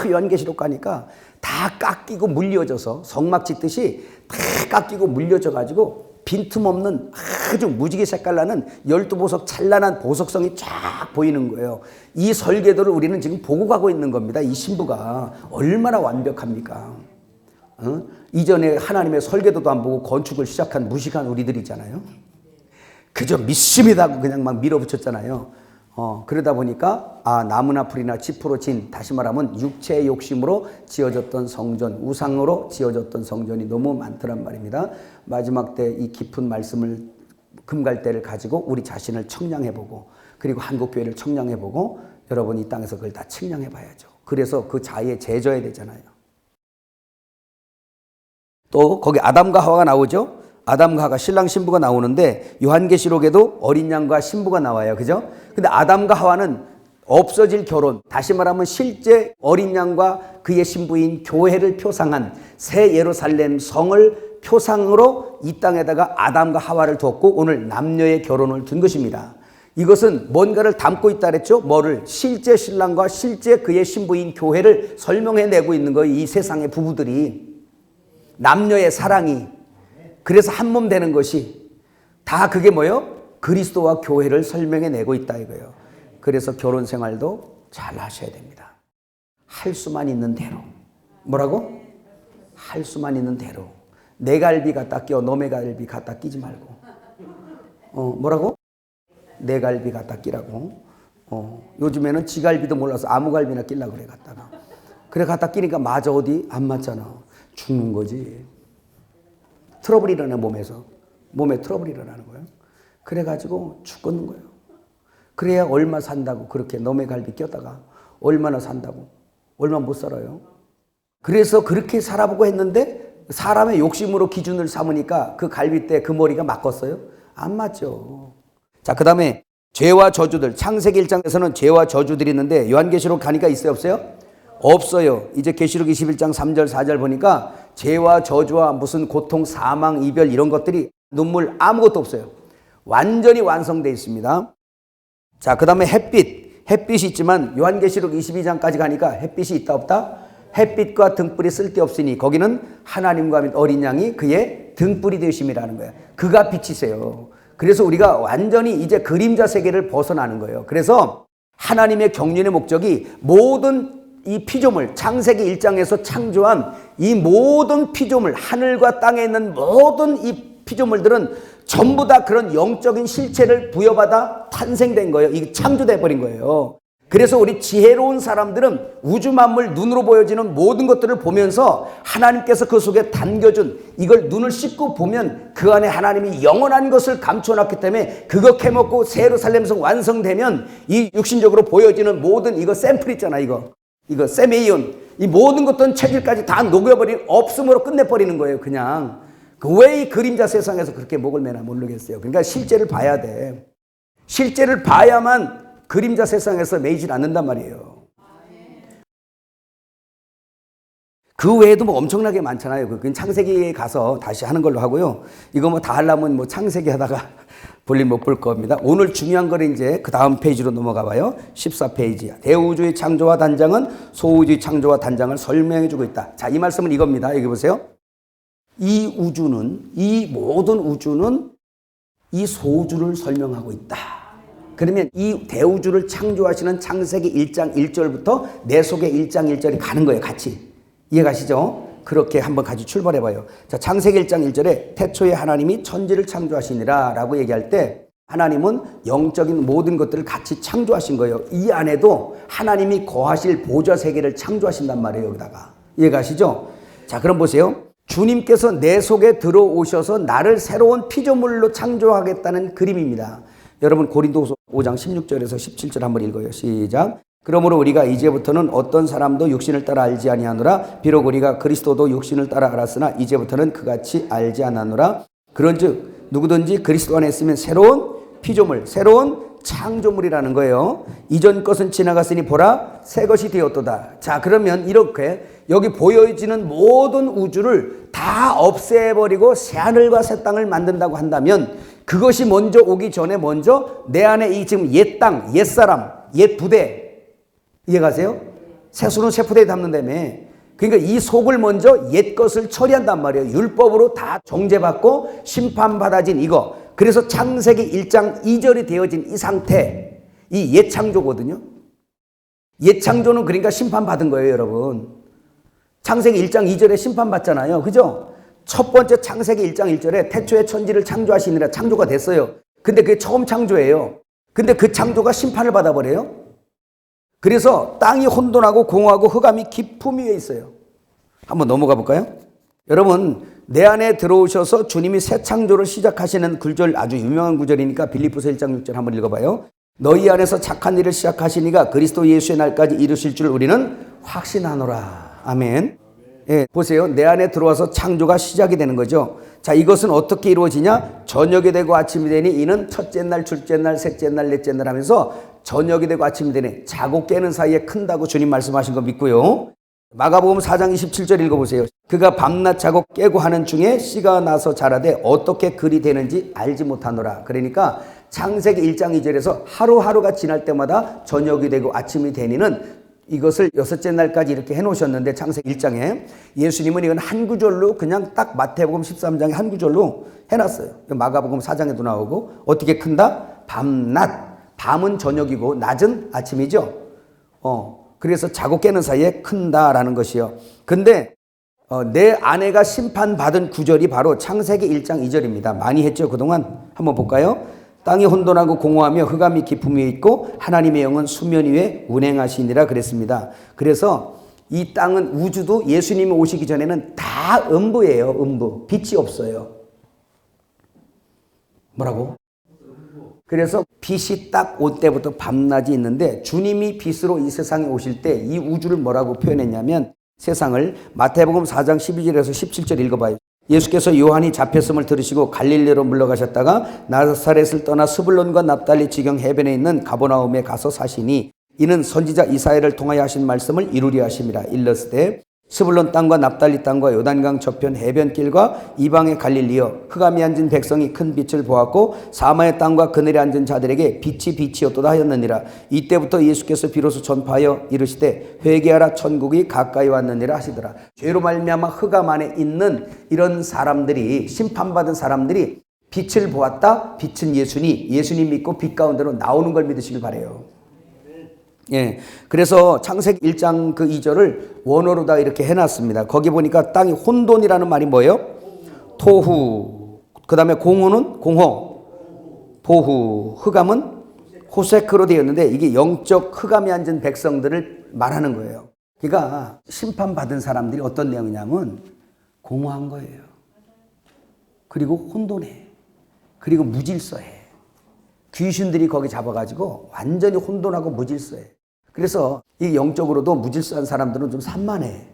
요한계시록 가니까 다 깎이고 물려져서 성막 짓듯이 다 깎이고 물려져 가지고 빈틈없는 아주 무지개 색깔 나는 12보석 찬란한 보석성이 쫙 보이는 거예요. 이 설계도를 우리는 지금 보고 가고 있는 겁니다. 이 신부가 얼마나 완벽합니까? 이전에 하나님의 설계도도 안 보고 건축을 시작한 무식한 우리들이잖아요. 그저 믿습니다 하고 그냥 막 밀어붙였잖아요. 그러다 보니까 나무나 풀이나 짚으로 진, 다시 말하면 육체의 욕심으로 지어졌던 성전, 우상으로 지어졌던 성전이 너무 많더란 말입니다. 마지막 때 이 깊은 말씀을 금갈대를 가지고 우리 자신을 청량해보고 그리고 한국교회를 청량해보고 여러분 이 땅에서 그걸 다 측량해봐야죠. 그래서 그 자리에 제져야 되잖아요. 또 거기 아담과 하와가 나오죠. 아담과 하와 신랑 신부가 나오는데 요한계시록에도 어린 양과 신부가 나와요. 그죠? 근데 아담과 하와는 없어질 결혼, 다시 말하면 실제 어린 양과 그의 신부인 교회를 표상한 새 예루살렘 성을 표상으로 이 땅에다가 아담과 하와를 두었고 오늘 남녀의 결혼을 둔 것입니다. 이것은 뭔가를 담고 있다 그랬죠? 뭐를? 실제 신랑과 실제 그의 신부인 교회를 설명해내고 있는 거예요. 이 세상의 부부들이. 남녀의 사랑이. 그래서 한 몸 되는 것이 다 그게 뭐예요? 그리스도와 교회를 설명해내고 있다 이거예요. 그래서 결혼 생활도 잘 하셔야 됩니다. 할 수만 있는 대로. 뭐라고? 할 수만 있는 대로. 내 갈비 갖다 끼워 놈의 갈비 갖다 끼지 말고. 뭐라고? 내 갈비 갖다 끼라고. 요즘에는 지 갈비도 몰라서 아무 갈비나 끼려고 그래 갖다가. 그래 갖다 끼니까 맞아 어디? 안 맞잖아. 죽는 거지. 트러블이 일어나 몸에서. 몸에 트러블이 일어나는 거예요. 그래가지고 죽겠는 거예요. 그래야 얼마 산다고 그렇게 놈의 갈비 꼈다가 얼마나 산다고. 얼마 못 살아요. 그래서 그렇게 살아보고 했는데 사람의 욕심으로 기준을 삼으니까 그 갈비대 그 머리가 맞겠어요? 안 맞죠. 자, 그 다음에 죄와 저주들. 창세기 1장에서는 죄와 저주들이 있는데 요한계시록 가니까 있어요 없어요? 없어요. 이제 계시록 21장 3절 4절 보니까 죄와 저주와 무슨 고통, 사망, 이별 이런 것들이 눈물 아무것도 없어요. 완전히 완성되어 있습니다. 자, 그 다음에 햇빛이 있지만 요한계시록 22장까지 가니까 햇빛이 있다 없다? 햇빛과 등불이 쓸데없으니 거기는 하나님과 및 어린 양이 그의 등불이 되심이라는 거예요. 그가 빛이세요. 그래서 우리가 완전히 이제 그림자 세계를 벗어나는 거예요. 그래서 하나님의 경륜의 목적이 모든 이 피조물, 창세기 1장에서 창조한 이 모든 피조물, 하늘과 땅에 있는 모든 이 피조물들은 전부 다 그런 영적인 실체를 부여받아 탄생된 거예요. 이게 창조돼 버린 거예요. 그래서 우리 지혜로운 사람들은 우주 만물 눈으로 보여지는 모든 것들을 보면서 하나님께서 그 속에 담겨준 이걸 눈을 씻고 보면 그 안에 하나님이 영원한 것을 감춰놨기 때문에 그거 캐먹고 새 예루살렘성 완성되면 이 육신적으로 보여지는 모든 이거 샘플 있잖아 이거 세메이온 이 모든 것들은 체질까지 다 녹여버린 없음으로 끝내버리는 거예요. 그냥 왜 이 그림자 세상에서 그렇게 목을 매나 모르겠어요. 그러니까 실제를 봐야 돼. 실제를 봐야만 그림자 세상에서 매이질 않는단 말이에요. 그 외에도 뭐 엄청나게 많잖아요. 그건 창세기에 가서 다시 하는 걸로 하고요. 이거 뭐 다 하려면 뭐 창세기 하다가 볼일 못 볼 겁니다. 오늘 중요한 거는 이제 그 다음 페이지로 넘어가 봐요. 14페이지야. 대우주의 창조와 단장은 소우주의 창조와 단장을 설명해 주고 있다. 자, 이 말씀은 이겁니다. 여기 보세요. 이 우주는, 이 모든 우주는 이 소우주를 설명하고 있다. 그러면 이 대우주를 창조하시는 창세기 1장 1절부터 내 속에 1장 1절이 가는 거예요. 같이. 이해가시죠? 그렇게 한번 같이 출발해봐요. 자, 창세기 1장 1절에 태초에 하나님이 천지를 창조하시니라 라고 얘기할 때 하나님은 영적인 모든 것들을 같이 창조하신 거예요. 이 안에도 하나님이 거하실 보좌 세계를 창조하신단 말이에요. 여기다가. 이해가시죠? 자, 그럼 보세요. 주님께서 내 속에 들어오셔서 나를 새로운 피조물로 창조하겠다는 그림입니다. 여러분 고린도후서 5장 16절에서 17절 한번 읽어요. 시작. 그러므로 우리가 이제부터는 어떤 사람도 육신을 따라 알지 아니하노라. 비록 우리가 그리스도도 육신을 따라 알았으나 이제부터는 그같이 알지 않았노라. 그런즉 누구든지 그리스도 안에 있으면 새로운 피조물, 새로운 창조물이라는 거예요. 이전 것은 지나갔으니 보라 새 것이 되었도다. 자, 그러면 이렇게 여기 보여지는 모든 우주를 다 없애버리고 새하늘과 새 땅을 만든다고 한다면 그것이 먼저 오기 전에 먼저 내 안에 이 지금 옛 땅, 옛 사람, 옛 부대 이해가세요? 세수는 새 부대에 담는다며. 그러니까 이 속을 먼저 옛 것을 처리한단 말이에요. 율법으로 다 정죄받고 심판받아진 이거. 그래서 창세기 1장 2절이 되어진 이 상태, 이 옛 창조거든요. 옛 창조는 그러니까 심판받은 거예요, 여러분. 창세기 1장 2절에 심판받잖아요. 그죠? 첫 번째 창세기 1장 1절에 태초에 천지를 창조하시니라 창조가 됐어요. 근데 그게 처음 창조예요. 근데 그 창조가 심판을 받아버려요. 그래서 땅이 혼돈하고 공허하고 흑암이 깊음 위에 있어요. 한번 넘어가 볼까요? 여러분, 내 안에 들어오셔서 주님이 새 창조를 시작하시는 구절 아주 유명한 구절이니까 빌립보서 1장 6절 한번 읽어봐요. 너희 안에서 착한 일을 시작하시니가 그리스도 예수의 날까지 이루실 줄 우리는 확신하노라. 아멘. 예, 보세요. 내 안에 들어와서 창조가 시작이 되는 거죠. 자, 이것은 어떻게 이루어지냐? 저녁이 되고 아침이 되니 이는 첫째 날, 둘째 날, 셋째 날, 넷째 날 하면서 저녁이 되고 아침이 되니 자고 깨는 사이에 큰다고 주님 말씀하신 거 믿고요. 마가복음 4장 27절 읽어보세요. 그가 밤낮 자고 깨고 하는 중에 씨가 나서 자라되 어떻게 그리 되는지 알지 못하노라. 그러니까 창세기 1장 2절에서 하루하루가 지날 때마다 저녁이 되고 아침이 되니는 이것을 여섯째 날까지 이렇게 해놓으셨는데 창세기 1장에 예수님은 이건 한 구절로 그냥 딱 마태복음 13장에 한 구절로 해놨어요. 마가복음 4장에도 나오고 어떻게 큰다? 밤낮. 밤은 저녁이고 낮은 아침이죠. 그래서 자고 깨는 사이에 큰다라는 것이요. 근데 내 아내가 심판받은 구절이 바로 창세기 1장 2절입니다. 많이 했죠 그동안. 한번 볼까요? 땅이 혼돈하고 공허하며 흑암이 깊음 위에 있고 하나님의 영은 수면 위에 운행하시니라 그랬습니다. 그래서 이 땅은 우주도 예수님이 오시기 전에는 다 음부예요. 음부. 빛이 없어요. 뭐라고? 그래서 빛이 딱 올 때부터 밤낮이 있는데 주님이 빛으로 이 세상에 오실 때 이 우주를 뭐라고 표현했냐면 세상을 마태복음 4장 12절에서 17절 읽어봐요. 예수께서 요한이 잡혔음을 들으시고 갈릴리로 물러가셨다가 나사렛을 떠나 스불론과 납달리 지경 해변에 있는 가버나움에 가서 사시니 이는 선지자 이사야를 통하여 하신 말씀을 이루려 하심이라. 일러스되 스불론 땅과 납달리 땅과 요단강 저편 해변길과 이방의 갈릴리여 흑암이 앉은 백성이 큰 빛을 보았고 사마의 땅과 그늘에 앉은 자들에게 빛이 빛이었도다 하였느니라. 이때부터 예수께서 비로소 전파하여 이르시되 회개하라 천국이 가까이 왔느니라 하시더라. 죄로 말미암아 흑암 안에 있는 이런 사람들이 심판받은 사람들이 빛을 보았다. 빛은 예수님 믿고 빛 가운데로 나오는 걸 믿으시길 바라요. 예, 그래서 창세기 1장 그 2절을 원어로다 이렇게 해놨습니다. 거기 보니까 땅이 혼돈이라는 말이 뭐예요? 토후. 그 다음에 공허는 공허. 보후. 흑암은 호세크로 되어 있는데 이게 영적 흑암이 앉은 백성들을 말하는 거예요. 그러니까 심판받은 사람들이 어떤 내용이냐면 공허한 거예요. 그리고 혼돈해. 그리고 무질서해. 귀신들이 거기 잡아가지고 완전히 혼돈하고 무질서해. 그래서 이 영적으로도 무질서한 사람들은 좀 산만해.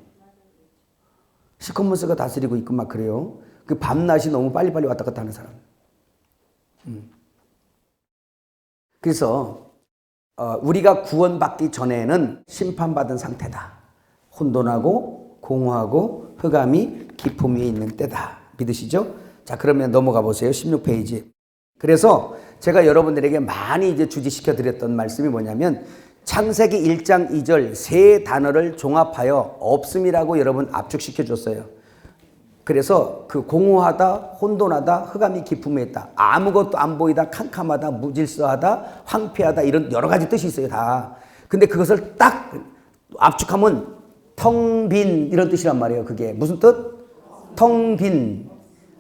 시커먼스가 다스리고 있고 막 그래요. 그 밤낮이 너무 빨리빨리 왔다 갔다 하는 사람. 그래서 우리가 구원받기 전에는 심판받은 상태다. 혼돈하고 공허하고 흑암이 깊음 위에 있는 때다. 믿으시죠? 자, 그러면 넘어가 보세요. 16페이지. 그래서 제가 여러분들에게 많이 이제 주지시켜 드렸던 말씀이 뭐냐면 창세기 1장 2절 세 단어를 종합하여 없음이라고 여러분 압축시켜 줬어요. 그래서 그 공허하다, 혼돈하다, 흑암이 깊음에 있다. 아무것도 안 보이다, 캄캄하다, 무질서하다, 황폐하다 이런 여러 가지 뜻이 있어요 다. 근데 그것을 딱 압축하면 텅 빈 이런 뜻이란 말이에요. 그게 무슨 뜻? 텅 빈.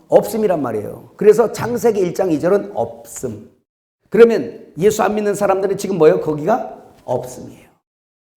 없음이란 말이에요. 그래서 창세기 1장 2절은 없음. 그러면 예수 안 믿는 사람들은 지금 뭐예요? 거기가 없음이에요.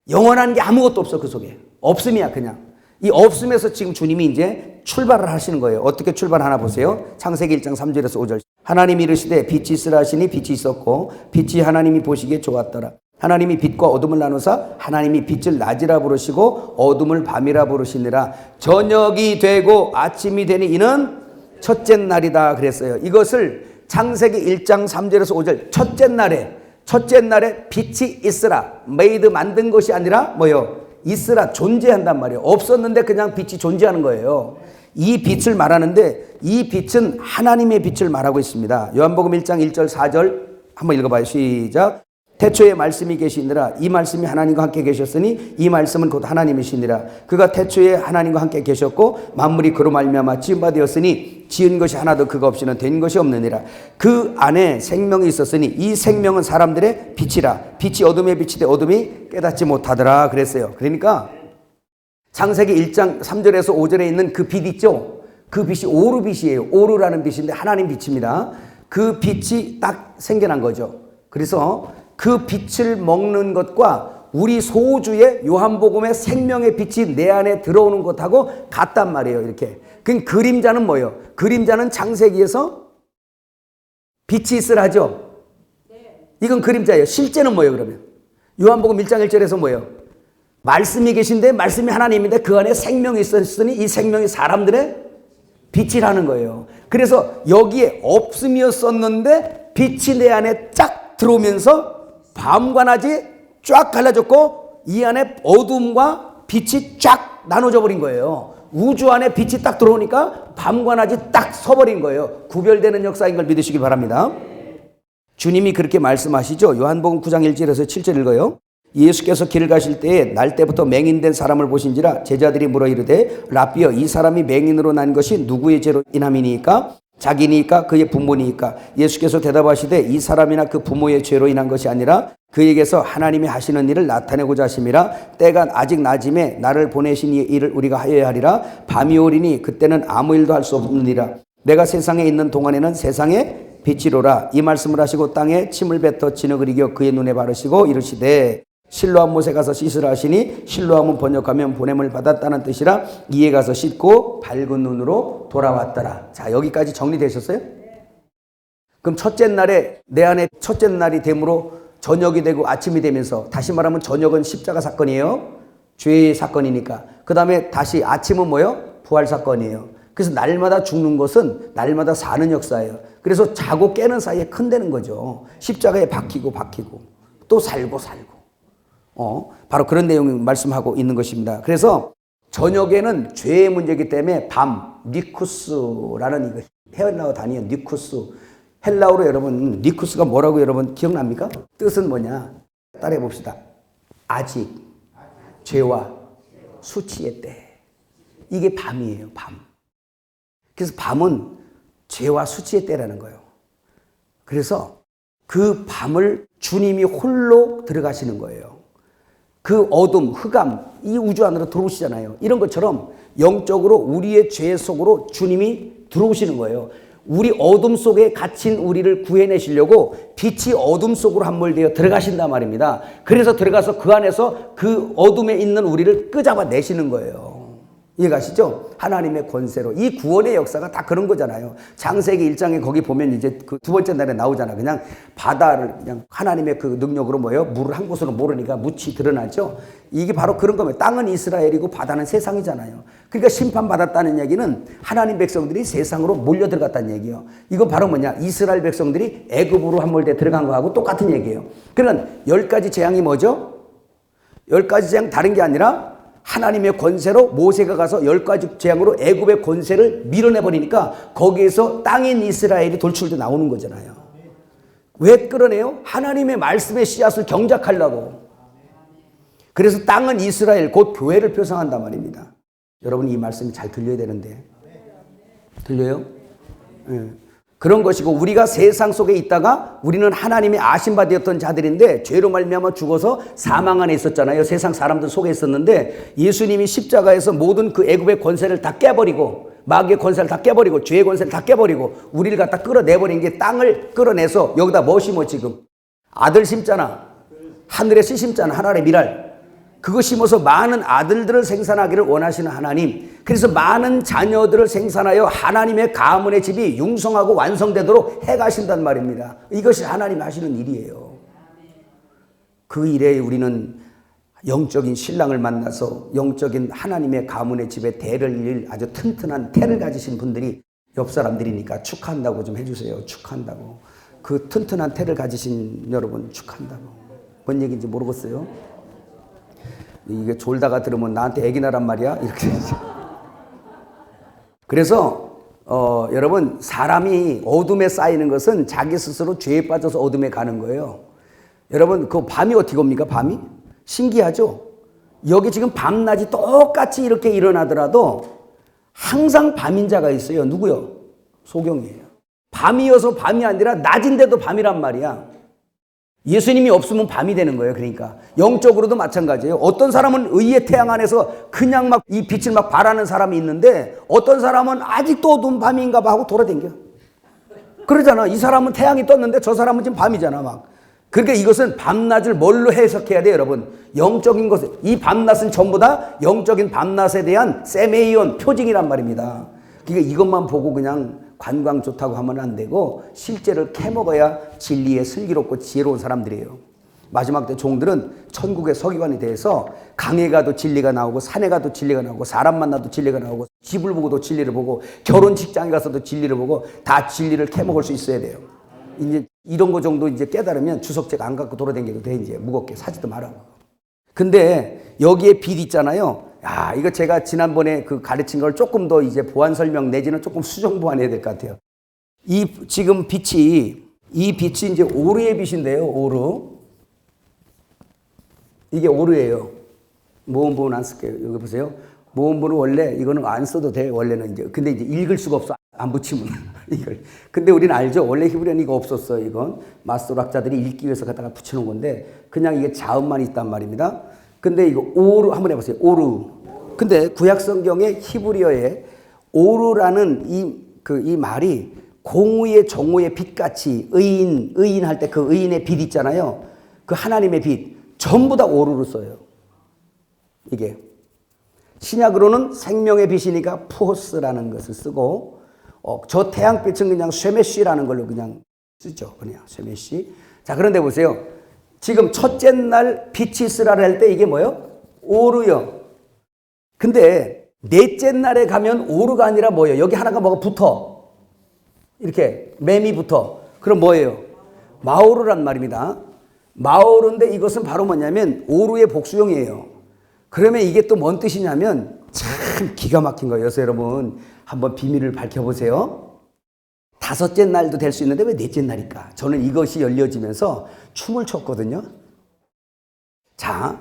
영원한 게 아무것도 없어. 그 속에 없음이야. 그냥 이 없음에서 지금 주님이 이제 출발을 하시는 거예요. 어떻게 출발하나 보세요. 창세기 1장 3절에서 5절. 하나님이 이르시되 빛이 있으라 하시니 빛이 있었고 빛이 하나님이 보시기에 좋았더라. 하나님이 빛과 어둠을 나누사 하나님이 빛을 낮이라 부르시고 어둠을 밤이라 부르시니라. 저녁이 되고 아침이 되니 이는 첫째 날이다 그랬어요. 이것을 창세기 1장 3절에서 5절 첫째 날에 빛이 있으라. 메이드 만든 것이 아니라 뭐요? 있으라. 존재한단 말이에요. 없었는데 그냥 빛이 존재하는 거예요. 이 빛을 말하는데 이 빛은 하나님의 빛을 말하고 있습니다. 요한복음 1장 1절 4절 한번 읽어봐요. 시작. 태초에 말씀이 계시니라. 이 말씀이 하나님과 함께 계셨으니 이 말씀은 곧 하나님이시니라. 그가 태초에 하나님과 함께 계셨고 만물이 그로 말미암아 지은 바 되었으니 지은 것이 하나도 그가 없이는 된 것이 없느니라. 그 안에 생명이 있었으니 이 생명은 사람들의 빛이라. 빛이 어둠에 비치되 어둠이 깨닫지 못하더라 그랬어요. 그러니까 창세기 1장 3절에서 5절에 있는 그 빛 있죠? 그 빛이 오르빛이에요. 오르라는 빛인데 하나님 빛입니다. 그 빛이 딱 생겨난 거죠. 그래서 그 빛을 먹는 것과 우리 소주의 요한복음의 생명의 빛이 내 안에 들어오는 것하고 같단 말이에요. 이렇게. 그 그림자는 뭐예요? 그림자는 창세기에서 빛이 있으라죠. 이건 그림자예요. 실제는 뭐예요 그러면? 요한복음 1장 1절에서 뭐예요? 말씀이 계신데 말씀이 하나님인데 그 안에 생명이 있었으니 이 생명이 사람들의 빛이라는 거예요. 그래서 여기에 없음이었었는데 빛이 내 안에 쫙 들어오면서 밤과 낮이 쫙 갈라졌고 이 안에 어둠과 빛이 쫙 나눠져 버린 거예요. 우주 안에 빛이 딱 들어오니까 밤과 낮이 딱 서버린 거예요. 구별되는 역사인 걸 믿으시기 바랍니다. 주님이 그렇게 말씀하시죠. 요한복음 9장 1절에서 7절 읽어요. 예수께서 길을 가실 때에 날 때부터 맹인된 사람을 보신지라 제자들이 물어 이르되 라삐여 이 사람이 맹인으로 난 것이 누구의 죄로 인함이니까 자기니까 그의 부모니까 예수께서 대답하시되 이 사람이나 그 부모의 죄로 인한 것이 아니라 그에게서 하나님이 하시는 일을 나타내고자 하심이라 때가 아직 낮임에 나를 보내신 이 일을 우리가 하여야 하리라 밤이 오리니 그때는 아무 일도 할 수 없느니라 내가 세상에 있는 동안에는 세상의 빛이로라 이 말씀을 하시고 땅에 침을 뱉어 진흙을 이겨 그의 눈에 바르시고 이르시되 실로암 못에 가서 씻으라 하시니 실로암은 번역하면 보냄을 받았다는 뜻이라 이에 가서 씻고 밝은 눈으로 돌아왔더라. 자, 여기까지 정리되셨어요? 그럼 첫째 날에 내 안에 첫째 날이 되므로 저녁이 되고 아침이 되면서 다시 말하면 저녁은 십자가 사건이에요. 죄의 사건이니까. 그 다음에 다시 아침은 뭐예요? 부활 사건이에요. 그래서 날마다 죽는 것은 날마다 사는 역사예요. 그래서 자고 깨는 사이에 큰다는 거죠. 십자가에 박히고 또 살고 바로 그런 내용을 말씀하고 있는 것입니다. 그래서 저녁에는 죄의 문제이기 때문에 밤, 니쿠스라는 이거 헬라어 단위예요. 니쿠스. 헬라어로 여러분 니쿠스가 뭐라고 여러분 기억납니까? 뜻은 뭐냐? 따라해 봅시다. 아직 죄와 수치의 때. 이게 밤이에요. 밤. 그래서 밤은 죄와 수치의 때라는 거예요. 그래서 그 밤을 주님이 홀로 들어가시는 거예요. 그 어둠, 흑암, 이 우주 안으로 들어오시잖아요. 이런 것처럼 영적으로 우리의 죄 속으로 주님이 들어오시는 거예요. 우리 어둠 속에 갇힌 우리를 구해내시려고 빛이 어둠 속으로 함몰되어 들어가신단 말입니다. 그래서 들어가서 그 안에서 그 어둠에 있는 우리를 끄잡아 내시는 거예요. 이해가시죠? 하나님의 권세로. 이 구원의 역사가 다 그런 거잖아요. 창세기 1장에 거기 보면 이제 그 두 번째 날에 나오잖아. 그냥 바다를 그냥 하나님의 그 능력으로 뭐예요? 물을 한 곳으로 모르니까 묻이 드러나죠? 이게 바로 그런 겁니다. 땅은 이스라엘이고 바다는 세상이잖아요. 그러니까 심판받았다는 얘기는 하나님 백성들이 세상으로 몰려 들어갔다는 얘기예요. 이건 바로 뭐냐? 이스라엘 백성들이 애굽으로 함몰돼 들어간 거하고 똑같은 얘기예요. 그러니까 10가지 재앙이 뭐죠? 10가지 재앙 다른 게 아니라 하나님의 권세로 모세가 가서 10가지 재앙으로 애굽의 권세를 밀어내버리니까 거기에서 땅인 이스라엘이 돌출돼 나오는 거잖아요. 왜 끌어내요? 하나님의 말씀의 씨앗을 경작하려고. 그래서 땅은 이스라엘 곧 교회를 표상한단 말입니다. 여러분 이 말씀이 잘 들려야 되는데 들려요? 네. 그런 것이고 우리가 세상 속에 있다가 우리는 하나님의 아신 바 되었던 자들인데 죄로 말미암아 죽어서 사망 안에 있었잖아요. 세상 사람들 속에 있었는데 예수님이 십자가에서 모든 그 애굽의 권세를 다 깨버리고 마귀의 권세를 다 깨버리고 죄의 권세를 다 깨버리고 우리를 갖다 끌어내버린 게 땅을 끌어내서 여기다 뭐 심어 지금? 아들 심잖아. 하늘에 씨 심잖아. 하늘의 미랄. 그거 심어서 많은 아들들을 생산하기를 원하시는 하나님. 그래서 많은 자녀들을 생산하여 하나님의 가문의 집이 융성하고 완성되도록 해가신단 말입니다. 이것이 하나님 하시는 일이에요. 그 일에 우리는 영적인 신랑을 만나서 영적인 하나님의 가문의 집에 대를 이을 아주 튼튼한 태를 가지신 분들이 옆 사람들이니까 축하한다고 좀 해주세요. 축하한다고. 그 튼튼한 태를 가지신 여러분 축하한다고. 뭔 얘기인지 모르겠어요. 이게 졸다가 들으면 나한테 애기나란 말이야? 이렇게. 그래서, 여러분, 사람이 어둠에 쌓이는 것은 자기 스스로 죄에 빠져서 어둠에 가는 거예요. 여러분, 그 밤이 어떻게 옵니까? 밤이? 신기하죠? 여기 지금 밤낮이 똑같이 이렇게 일어나더라도 항상 밤인 자가 있어요. 누구요? 소경이에요. 밤이어서 밤이 아니라 낮인데도 밤이란 말이야. 예수님이 없으면 밤이 되는 거예요. 그러니까 영적으로도 마찬가지예요. 어떤 사람은 의의 태양 안에서 그냥 막 이 빛을 막 발하는 사람이 있는데 어떤 사람은 아직도 어두운 밤인가 봐 하고 돌아다녀. 그러잖아. 이 사람은 태양이 떴는데 저 사람은 지금 밤이잖아 막. 그러니까 이것은 밤낮을 뭘로 해석해야 돼요, 여러분? 영적인 것을. 이 밤낮은 전부 다 영적인 밤낮에 대한 세메이온 표징이란 말입니다. 그러니까 이것만 보고 그냥 관광 좋다고 하면 안 되고 실제를 캐먹어야 진리에 슬기롭고 지혜로운 사람들이에요. 마지막 때 종들은 천국의 서기관이 돼서 강에 가도 진리가 나오고 산에 가도 진리가 나오고 사람 만나도 진리가 나오고 집을 보고도 진리를 보고 결혼 직장에 가서도 진리를 보고 다 진리를 캐먹을 수 있어야 돼요. 이제 이런 거 정도 이제 깨달으면 주석책 안 갖고 돌아다녀도 돼. 이제 무겁게 사지도 말라고. 근데 여기에 빛 있잖아요. 야, 이거 제가 지난번에 그 가르친 걸 조금 더 이제 보완 설명 내지는 조금 수정 보완해야 될 것 같아요. 이 지금 빛이 이제 오르의 빛인데요. 오르. 이게 오르예요. 모음부분 안 쓸게요. 여기 보세요. 모음부는 원래 이거는 안 써도 돼. 원래는 이제 근데 이제 읽을 수가 없어. 안 붙이면 이걸. 근데 우리는 알죠. 원래 히브리어는 이거 없었어요. 이건 마스터학자들이 읽기 위해서 갖다가 붙여놓은 건데 그냥 이게 자음만 있단 말입니다. 근데 이거 오르 한번 해보세요. 오르. 근데 구약 성경의 히브리어에 오르라는 이 말이 공의의 정오의 빛같이 의인 할 때 그 의인의 빛 있잖아요. 그 하나님의 빛 전부 다 오르로 써요. 이게 신약으로는 생명의 빛이니까 푸호스라는 것을 쓰고 저 태양빛은 그냥 쉐메시라는 걸로 그냥 쓰죠. 그냥 쉐메시. 자, 그런데 보세요. 지금 첫째 날 빛이 있으라 할 때 이게 뭐예요? 오르요. 근데 넷째 날에 가면 오르가 아니라 뭐예요? 여기 하나가 뭐가 붙어. 이렇게 맴이 붙어. 그럼 뭐예요? 마오르란 말입니다. 마오르인데 이것은 바로 뭐냐면 오르의 복수형이에요. 그러면 이게 또 뭔 뜻이냐면 참 기가 막힌 거예요. 그래서 여러분 한번 비밀을 밝혀보세요. 다섯째 날도 될 수 있는데 왜 넷째 날일까? 저는 이것이 열려지면서 춤을 췄거든요. 자,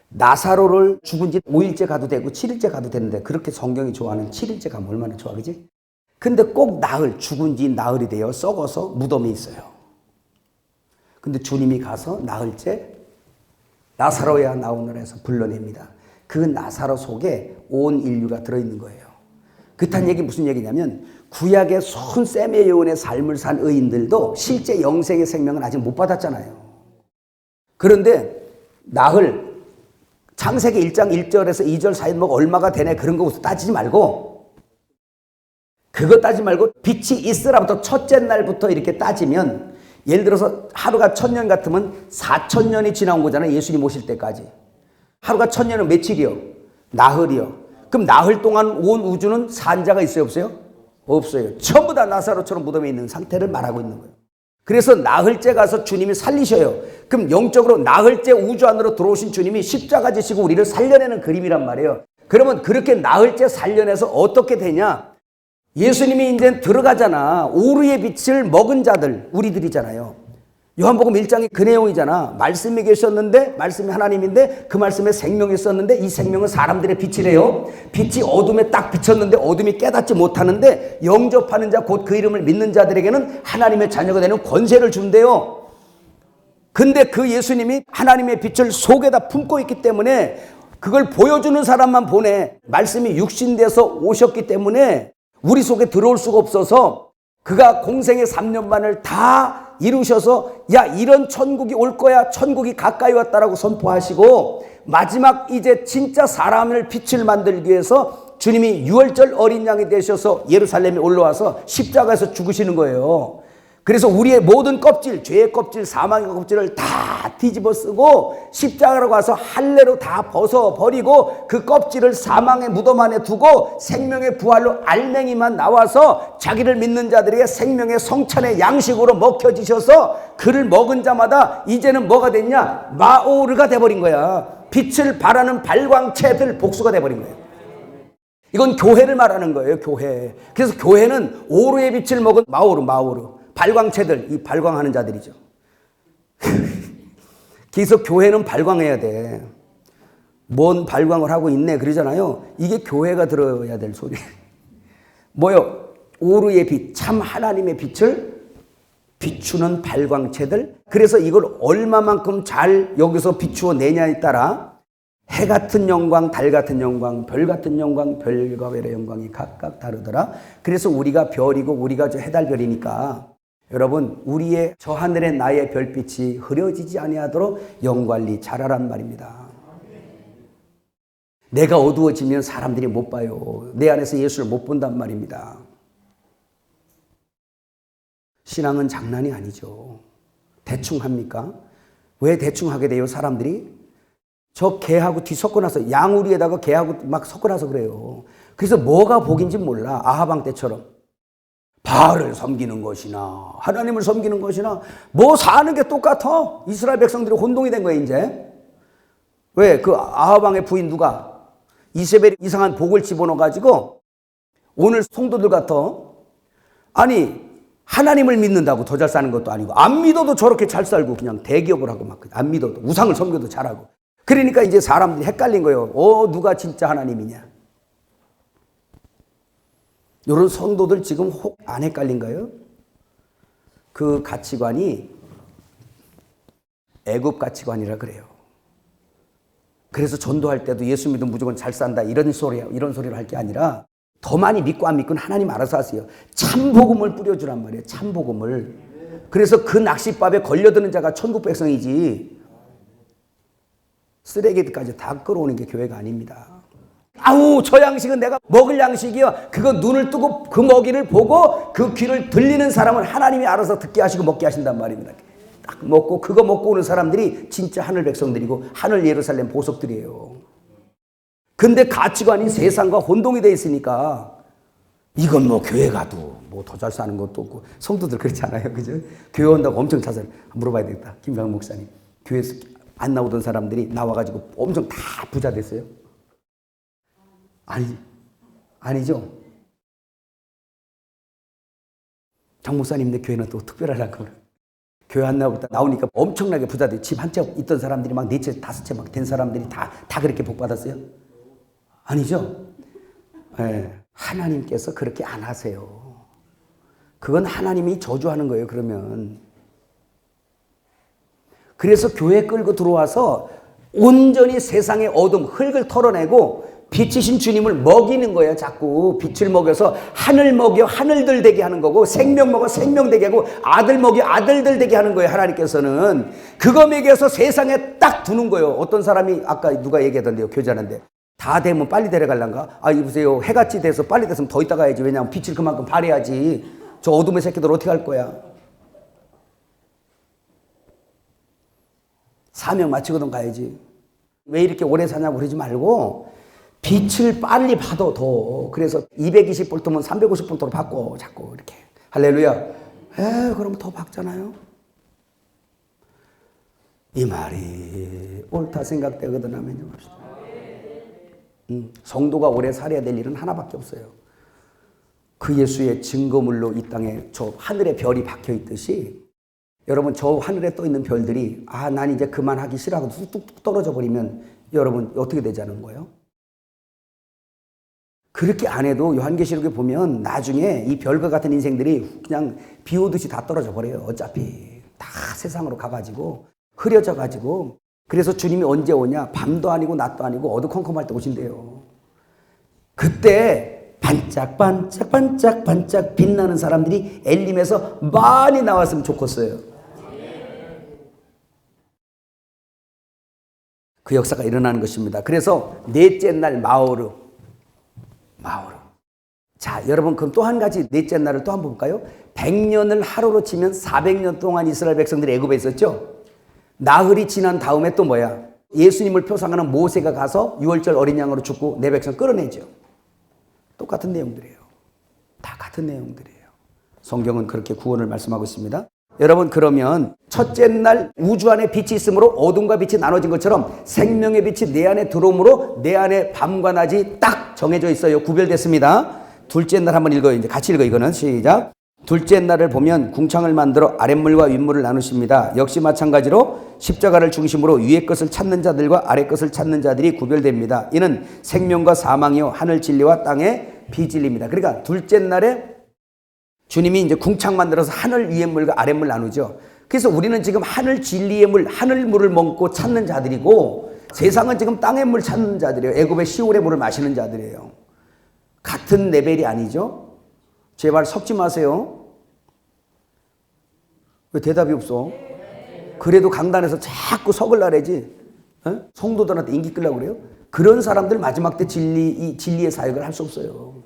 나사로를 죽은 지 5일째 가도 되고 7일째 가도 되는데 그렇게 성경이 좋아하는 7일째 가면 얼마나 좋아, 그지? 근데 꼭 죽은 지 나흘이 돼요. 썩어서 무덤에 있어요. 근데 주님이 가서 나흘째 나사로야 나오너라 해서 불러냅니다. 그 나사로 속에 온 인류가 들어있는 거예요. 그딴 얘기 무슨 얘기냐면 구약의 손샘의 요원의 삶을 산 의인들도 실제 영생의 생명은 아직 못 받았잖아요. 그런데 나흘 창세기 1장 1절에서 2절 사이 뭐 얼마가 되네 그런 거 따지지 말고 그거 따지지 말고 빛이 있으라부터 첫째 날부터 이렇게 따지면 예를 들어서 하루가 1000년 같으면 4000년이 지나온 거잖아요. 예수님 오실 때까지. 하루가 1000년은 며칠이요? 나흘이요. 그럼 나흘 동안 온 우주는 산자가 있어요? 없어요? 없어요. 전부 다 나사로처럼 무덤에 있는 상태를 말하고 있는 거예요. 그래서 나흘째 가서 주님이 살리셔요. 그럼 영적으로 나흘째 우주 안으로 들어오신 주님이 십자가 지시고 우리를 살려내는 그림이란 말이에요. 그러면 그렇게 나흘째 살려내서 어떻게 되냐? 예수님이 이제 들어가잖아. 오르의 빛을 먹은 자들, 우리들이잖아요. 요한복음 1장이 그 내용이잖아. 말씀이 계셨는데, 말씀이 하나님인데, 그 말씀에 생명이 있었는데, 이 생명은 사람들의 빛이래요. 빛이 어둠에 딱 비쳤는데, 어둠이 깨닫지 못하는데, 영접하는 자, 곧 그 이름을 믿는 자들에게는 하나님의 자녀가 되는 권세를 준대요. 근데 그 예수님이 하나님의 빛을 속에다 품고 있기 때문에, 그걸 보여주는 사람만 보내. 말씀이 육신돼서 오셨기 때문에, 우리 속에 들어올 수가 없어서 그가 공생의 3년 반을 다 이루셔서 야 이런 천국이 올 거야 천국이 가까이 왔다라고 선포하시고 마지막 이제 진짜 사람을 빛을 만들기 위해서 주님이 유월절 어린 양이 되셔서 예루살렘에 올라와서 십자가에서 죽으시는 거예요. 그래서 우리의 모든 껍질, 죄의 껍질, 사망의 껍질을 다 뒤집어 쓰고 십자가로 가서 할례로 다 벗어버리고 그 껍질을 사망의 무덤 안에 두고 생명의 부활로 알맹이만 나와서 자기를 믿는 자들에게 생명의 성찬의 양식으로 먹혀지셔서 그를 먹은 자마다 이제는 뭐가 됐냐? 마오르가 돼버린 거야. 빛을 발하는 발광체들 복수가 돼버린 거예요. 이건 교회를 말하는 거예요. 교회. 그래서 교회는 오르의 빛을 먹은 마오르. 발광체들, 이 발광하는 자들이죠. 그래서 교회는 발광해야 돼. 뭔 발광을 하고 있네 그러잖아요. 이게 교회가 들어야 될 소리. 뭐요? 오르의 빛, 참 하나님의 빛을 비추는 발광체들. 그래서 이걸 얼마만큼 잘 여기서 비추어 내냐에 따라 해 같은 영광, 달 같은 영광, 별 같은 영광, 별과 별의 영광이 각각 다르더라. 그래서 우리가 별이고 우리가 저 해달별이니까 여러분 우리의 저 하늘의 나의 별빛이 흐려지지 아니하도록 영관리 잘하란 말입니다. 내가 어두워지면 사람들이 못 봐요. 내 안에서 예수를 못 본단 말입니다. 신앙은 장난이 아니죠. 대충 합니까? 왜 대충 하게 돼요 사람들이? 저 개하고 뒤 섞어놔서 양우리에다가 개하고 막 섞어놔서 그래요. 그래서 뭐가 복인지 몰라. 아합 왕 때처럼. 바알을 섬기는 것이나 하나님을 섬기는 것이나 뭐 사는 게 똑같아. 이스라엘 백성들이 혼동이 된 거예요 이제. 왜? 그 아합 왕의 부인 누가? 이세벨이 이상한 복을 집어넣어가지고 오늘 성도들 같아. 아니 하나님을 믿는다고 더 잘 사는 것도 아니고 안 믿어도 저렇게 잘 살고 그냥 대기업을 하고 막 안 믿어도 우상을 섬겨도 잘하고. 그러니까 이제 사람들이 헷갈린 거예요. 누가 진짜 하나님이냐. 이런 성도들 지금 혹 안 헷갈린가요? 그 가치관이 애굽 가치관이라 그래요. 그래서 전도할 때도 예수 믿으면 무조건 잘 산다 이런 소리를 할 게 아니라 더 많이 믿고 안 믿고는 하나님 알아서 하세요. 참복음을 뿌려주란 말이에요. 참복음을. 그래서 그 낚싯밥에 걸려드는 자가 천국 백성이지 쓰레기들까지 다 끌어오는 게 교회가 아닙니다. 아우 저 양식은 내가 먹을 양식이요. 그거 눈을 뜨고 그 먹이를 보고 그 귀를 들리는 사람은 하나님이 알아서 듣게 하시고 먹게 하신단 말입니다. 딱 먹고 그거 먹고 오는 사람들이 진짜 하늘 백성들이고 하늘 예루살렘 보석들이에요. 근데 가치관이 세상과 혼동이 돼 있으니까 이건 뭐 교회 가도 뭐 더 잘 사는 것도 없고 성도들 그렇지 않아요. 그죠? 교회 온다고 엄청 잘 사는 물어봐야 되겠다. 김병 목사님. 교회에서 안 나오던 사람들이 나와가지고 엄청 다 부자 됐어요? 아니죠. 장 목사님네 교회는 또 특별하다고 그래요. 교회 안 나오니까 엄청나게 부자 돼. 집 한 채 있던 사람들이 막 4채, 5채 막 된 사람들이 다 그렇게 복 받았어요? 아니죠. 네. 하나님께서 그렇게 안 하세요. 그건 하나님이 저주하는 거예요, 그러면. 그래서 교회 끌고 들어와서 온전히 세상의 어둠, 흙을 털어내고 빛이신 주님을 먹이는 거예요. 자꾸 빛을 먹여서 하늘 먹여 하늘들 되게 하는 거고 생명 먹여 생명 되게 하고 아들 먹여 아들들 되게 하는 거예요. 하나님께서는 그거 먹여서 세상에 딱 두는 거예요. 어떤 사람이 아까 누가 얘기하던데요. 교제하는데 다 되면 빨리 데려갈란가? 이보세요. 해같이 돼서 빨리 됐으면 더 있다 가야지. 왜냐하면 빛을 그만큼 발해야지. 저 어둠의 새끼들 어떻게 할 거야? 사명 마치거든 가야지. 왜 이렇게 오래 사냐고 그러지 말고 빛을 빨리 받아 더. 그래서 220볼트면 350볼트로 바꿔 자꾸 이렇게. 할렐루야. 그럼 더 박잖아요. 이 말이 옳다 생각되거든 하면요. 성도가 오래 살아야 될 일은 하나밖에 없어요. 그 예수의 증거물로 이 땅에 저 하늘에 별이 박혀 있듯이 여러분 저 하늘에 떠 있는 별들이 난 이제 그만하기 싫어하고 뚝뚝 떨어져 버리면 여러분 어떻게 되자는 거예요? 그렇게 안 해도 요한계시록에 보면 나중에 이 별과 같은 인생들이 그냥 비 오듯이 다 떨어져 버려요. 어차피 다 세상으로 가가지고 흐려져 가지고. 그래서 주님이 언제 오냐? 밤도 아니고 낮도 아니고 어두컴컴할 때 오신대요. 그때 반짝반짝 빛나는 사람들이 엘림에서 많이 나왔으면 좋겠어요. 그 역사가 일어나는 것입니다. 그래서 넷째 날 마오르. 자, 여러분 그럼 또 한 가지 넷째 날을 또 한번 볼까요? 100년을 하루로 치면 400년 동안 이스라엘 백성들이 애굽에 있었죠. 나흘이 지난 다음에 또 뭐야? 예수님을 표상하는 모세가 가서 6월절 어린 양으로 죽고 내 백성 끌어내죠. 똑같은 내용들이에요. 다 같은 내용들이에요. 성경은 그렇게 구원을 말씀하고 있습니다. 여러분 그러면 첫째 날 우주 안에 빛이 있으므로 어둠과 빛이 나눠진 것처럼 생명의 빛이 내 안에 들어오므로 내 안에 밤과 낮이 딱 정해져 있어요. 구별됐습니다. 둘째 날 한번 읽어요. 이제 같이 읽어 이거는 시작. 둘째 날을 보면 궁창을 만들어 아랫물과 윗물을 나누십니다. 역시 마찬가지로 십자가를 중심으로 위의 것을 찾는 자들과 아래 것을 찾는 자들이 구별됩니다. 이는 생명과 사망이요 하늘 진리와 땅의 비진리입니다. 그러니까 둘째 날에 주님이 이제 궁창 만들어서 하늘 위의 물과 아랫물 나누죠. 그래서 우리는 지금 하늘 진리의 물, 하늘 물을 먹고 찾는 자들이고 세상은 지금 땅의 물 찾는 자들이에요. 애굽의 시올의 물을 마시는 자들이에요. 같은 레벨이 아니죠. 제발 섞지 마세요. 왜 대답이 없어? 그래도 강단에서 자꾸 섞으려래지. 성도들한테 인기 끌려고 그래요? 그런 사람들 마지막 때 이 진리의 사역을 할 수 없어요.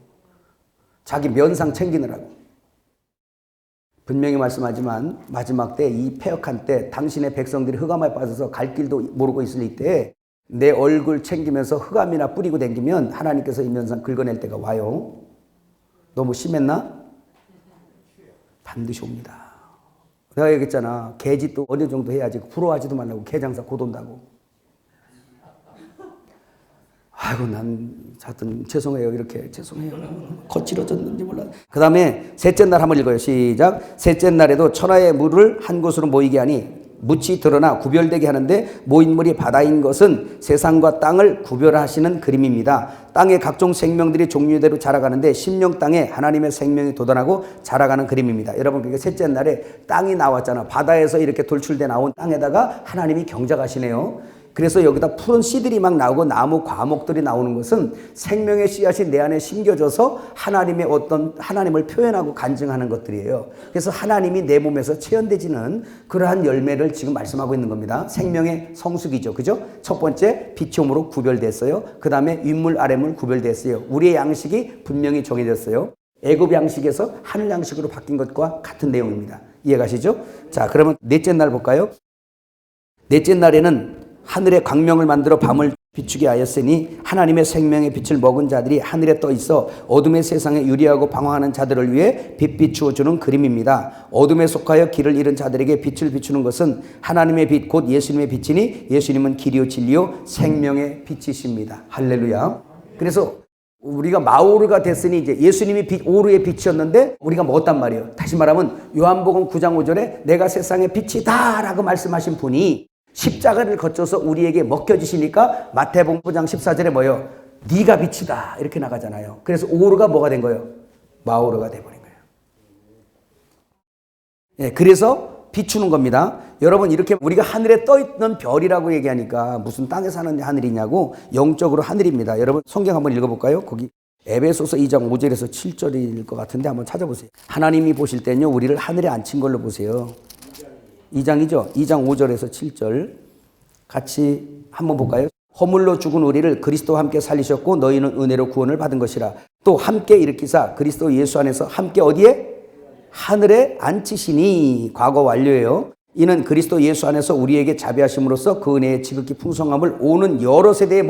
자기 면상 챙기느라고. 분명히 말씀하지만 마지막 때 이 패역한 때 당신의 백성들이 흑암에 빠져서 갈 길도 모르고 있을 때 내 얼굴 챙기면서 흑암이나 뿌리고 다니면 하나님께서 인면상 긁어낼 때가 와요. 너무 심했나? 반드시 옵니다. 내가 얘기했잖아. 개짓도 어느 정도 해야지. 부러워하지도 말라고. 개장사 곧 온다고. 아이고 난 하여튼 죄송해요. 이렇게 죄송해요. 거칠어졌는지 몰라. 그 다음에 셋째 날 한번 읽어요. 시작. 셋째 날에도 천하의 물을 한 곳으로 모이게 하니 묻이 드러나 구별되게 하는데 모인 물이 바다인 것은 세상과 땅을 구별하시는 그림입니다. 땅의 각종 생명들이 종류대로 자라가는데 심령 땅에 하나님의 생명이 돋아나고 자라가는 그림입니다. 여러분 그게 셋째 날에 땅이 나왔잖아. 바다에서 이렇게 돌출돼 나온 땅에다가 하나님이 경작하시네요. 그래서 여기다 푸른 씨들이 막 나오고 나무 과목들이 나오는 것은 생명의 씨앗이 내 안에 심겨져서 하나님의 어떤 하나님을 표현하고 간증하는 것들이에요. 그래서 하나님이 내 몸에서 체현되지는 그러한 열매를 지금 말씀하고 있는 겁니다. 생명의 성숙이죠. 그죠? 첫 번째 빛이옴으로 구별됐어요. 그 다음에 윗물 아랫물 구별됐어요. 우리의 양식이 분명히 정해졌어요. 애굽 양식에서 하늘 양식으로 바뀐 것과 같은 내용입니다. 이해가시죠? 자, 그러면 넷째 날 볼까요? 넷째 날에는 하늘의 광명을 만들어 밤을 비추게 하였으니 하나님의 생명의 빛을 먹은 자들이 하늘에 떠 있어 어둠의 세상에 유리하고 방황하는 자들을 위해 빛 비추어 주는 그림입니다. 어둠에 속하여 길을 잃은 자들에게 빛을 비추는 것은 하나님의 빛 곧 예수님의 빛이니 예수님은 길이요 진리요 생명의 빛이십니다. 할렐루야. 그래서 우리가 마오르가 됐으니 이제 예수님이 오르의 빛이었는데 우리가 먹었단 말이에요. 다시 말하면 요한복음 9장 5절에 내가 세상의 빛이다 라고 말씀하신 분이 십자가를 거쳐서 우리에게 먹혀지시니까 마태복음 9장 14절에 뭐예요? 네가 빛이다 이렇게 나가잖아요. 그래서 오르가 뭐가 된 거예요? 마오르가 돼버린 거예요. 예, 그래서 비추는 겁니다. 여러분 이렇게 우리가 하늘에 떠있는 별이라고 얘기하니까 무슨 땅에 사는 하늘이냐고 영적으로 하늘입니다. 여러분 성경 한번 읽어볼까요? 거기 에베소서 2장 5절에서 7절일 것 같은데 한번 찾아보세요. 하나님이 보실 때는요 우리를 하늘에 앉힌 걸로 보세요. 2장이죠. 2장 5절에서 7절 같이 한번 볼까요? 허물로 죽은 우리를 그리스도와 함께 살리셨고 너희는 은혜로 구원을 받은 것이라. 또 함께 일으키사 그리스도 예수 안에서 함께 어디에? 하늘에 앉히시니. 과거 완료예요. 이는 그리스도 예수 안에서 우리에게 자비하심으로써 그 은혜의 지극히 풍성함을 오는 여러 세대에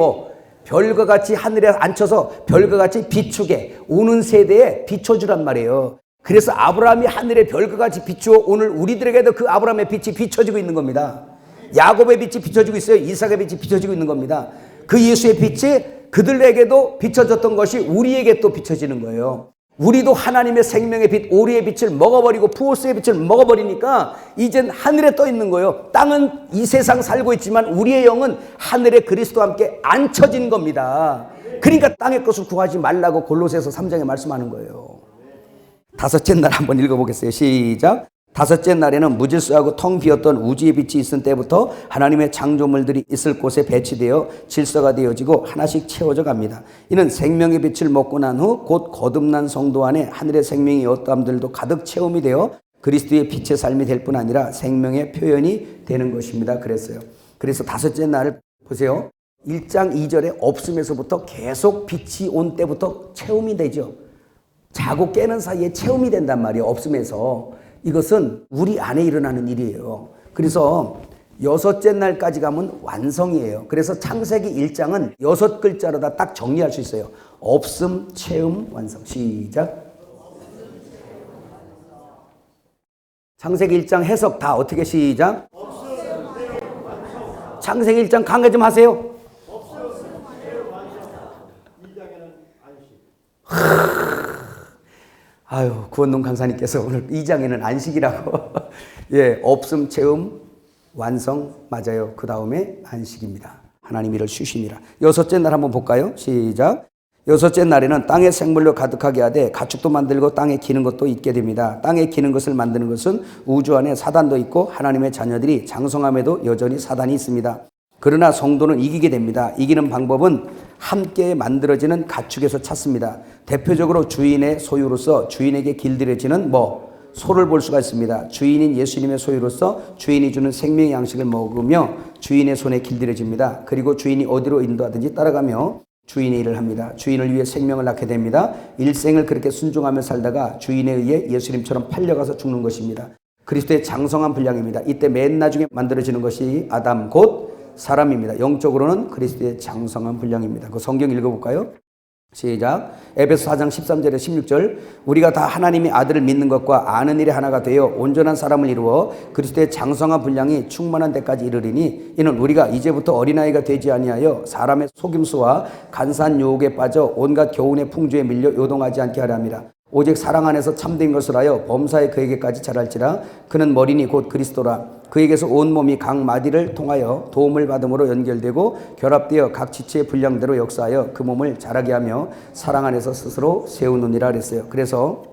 별과 같이 하늘에 앉혀서 별과 같이 비추게 오는 세대에 비춰주란 말이에요. 그래서 아브라함이 하늘의 별과 같이 비추어 오늘 우리들에게도 그 아브라함의 빛이 비춰지고 있는 겁니다. 야곱의 빛이 비춰지고 있어요. 이삭의 빛이 비춰지고 있는 겁니다. 그 예수의 빛이 그들에게도 비춰졌던 것이 우리에게 또 비춰지는 거예요. 우리도 하나님의 생명의 빛, 오리의 빛을 먹어버리고 푸오스의 빛을 먹어버리니까 이젠 하늘에 떠 있는 거예요. 땅은 이 세상 살고 있지만 우리의 영은 하늘에 그리스도와 함께 앉혀진 겁니다. 그러니까 땅의 것을 구하지 말라고 골로새서 3장에 말씀하는 거예요. 다섯째 날 한번 읽어보겠어요. 시작. 다섯째 날에는 무질서하고 텅 비었던 우주의 빛이 있은 때부터 하나님의 창조물들이 있을 곳에 배치되어 질서가 되어지고 하나씩 채워져 갑니다. 이는 생명의 빛을 먹고 난 후 곧 거듭난 성도 안에 하늘의 생명의 어떠함들도 가득 체험이 되어 그리스도의 빛의 삶이 될 뿐 아니라 생명의 표현이 되는 것입니다. 그랬어요. 그래서 다섯째 날을 보세요. 1장 2절에 없음에서부터 계속 빛이 온 때부터 체험이 되죠. 자고 깨는 사이에 체험이 된단 말이에요. 없음에서. 이것은 우리 안에 일어나는 일이에요. 그래서 여섯째 날까지 가면 완성이에요. 그래서 창세기 1장은 6글자로 다 딱 정리할 수 있어요. 없음, 체험, 완성. 시작. 창세기 1장 해석 다 어떻게 시작? 창세기 1장 강해 좀 하세요. 아유, 구원동 강사님께서 오늘 2장에는 안식이라고. 예, 없음, 체험, 완성, 맞아요. 그 다음에 안식입니다. 하나님 이를 쉬심이라. 여섯째 날 한번 볼까요? 시작. 여섯째 날에는 땅의 생물로 가득하게 하되 가축도 만들고 땅에 기는 것도 있게 됩니다. 땅에 기는 것을 만드는 것은 우주 안에 사단도 있고 하나님의 자녀들이 장성함에도 여전히 사단이 있습니다. 그러나 성도는 이기게 됩니다. 이기는 방법은 함께 만들어지는 가축에서 찾습니다. 대표적으로 주인의 소유로서 주인에게 길들여지는 소를 볼 수가 있습니다. 주인인 예수님의 소유로서 주인이 주는 생명의 양식을 먹으며 주인의 손에 길들여집니다. 그리고 주인이 어디로 인도하든지 따라가며 주인의 일을 합니다. 주인을 위해 생명을 낳게 됩니다. 일생을 그렇게 순종하며 살다가 주인에 의해 예수님처럼 팔려가서 죽는 것입니다. 그리스도의 장성한 분량입니다. 이때 맨 나중에 만들어지는 것이 아담 곧 사람입니다. 영적으로는 그리스도의 장성한 분량입니다. 그 성경 읽어볼까요? 시작. 에베소 4장 13절에 16절. 우리가 다 하나님의 아들을 믿는 것과 아는 일이 하나가 되어 온전한 사람을 이루어 그리스도의 장성한 분량이 충만한 데까지 이르리니 이는 우리가 이제부터 어린아이가 되지 아니하여 사람의 속임수와 간사한 유혹에 빠져 온갖 교훈의 풍조에 밀려 요동하지 않게 하려 함이라. 오직 사랑 안에서 참된 것을 하여 범사에 그에게까지 자랄지라. 그는 머리니 곧 그리스도라. 그에게서 온 몸이 각 마디를 통하여 도움을 받음으로 연결되고 결합되어 각 지체의 분량대로 역사하여 그 몸을 자라게 하며 사랑 안에서 스스로 세우느니라 그랬어요. 그래서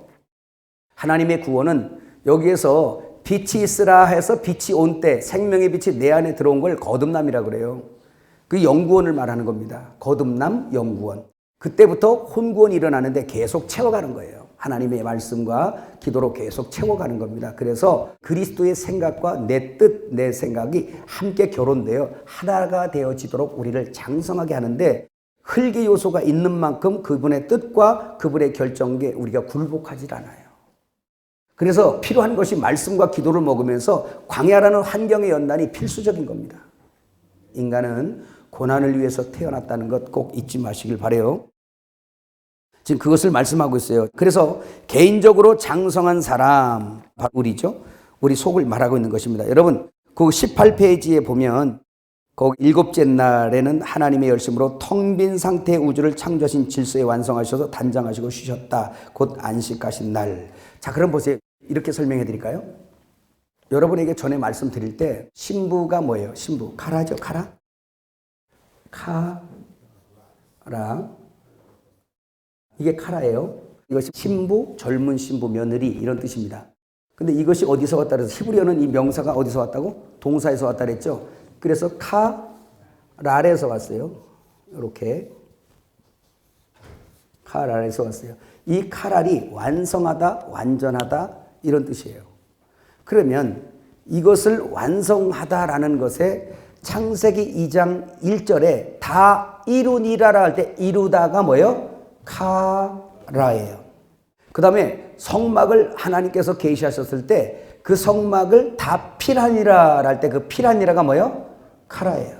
하나님의 구원은 여기에서 빛이 있으라 해서 빛이 온 때 생명의 빛이 내 안에 들어온 걸 거듭남이라 그래요. 그 영구원을 말하는 겁니다. 거듭남, 영구원. 그때부터 혼구원이 일어나는데 계속 채워가는 거예요. 하나님의 말씀과 기도로 계속 채워가는 겁니다. 그래서 그리스도의 생각과 내 뜻, 내 생각이 함께 결혼되어 하나가 되어지도록 우리를 장성하게 하는데 흙의 요소가 있는 만큼 그분의 뜻과 그분의 결정에 우리가 굴복하지 않아요. 그래서 필요한 것이 말씀과 기도를 먹으면서 광야라는 환경의 연단이 필수적인 겁니다. 인간은 고난을 위해서 태어났다는 것 꼭 잊지 마시길 바라요. 지금 그것을 말씀하고 있어요. 그래서 개인적으로 장성한 사람, 바로 우리죠. 우리 속을 말하고 있는 것입니다. 여러분, 그 18페이지에 보면 그 일곱째 날에는 하나님의 열심으로 텅 빈 상태의 우주를 창조하신 질서에 완성하셔서 단장하시고 쉬셨다. 곧 안식하신 날. 자, 그럼 보세요. 이렇게 설명해 드릴까요? 여러분에게 전에 말씀드릴 때 신부가 뭐예요? 신부. 카라죠, 카라? 카라. 이게 카라예요. 이것이 신부, 젊은 신부, 며느리 이런 뜻입니다. 근데 이것이 어디서 왔다 그래서 히브리어는 이 명사가 어디서 왔다고? 동사에서 왔다 그랬죠. 그래서 카랄에서 왔어요. 이렇게 카랄에서 왔어요. 이 카랄이 완성하다, 완전하다 이런 뜻이에요. 그러면 이것을 완성하다라는 것에 창세기 2장 1절에 다 이루니라라 할 때 이루다가 뭐예요? 카라예요. 그 다음에 성막을 하나님께서 계시하셨을 때 그 성막을 다 필하니라 할 때 그 필하니라가 뭐예요? 카라예요.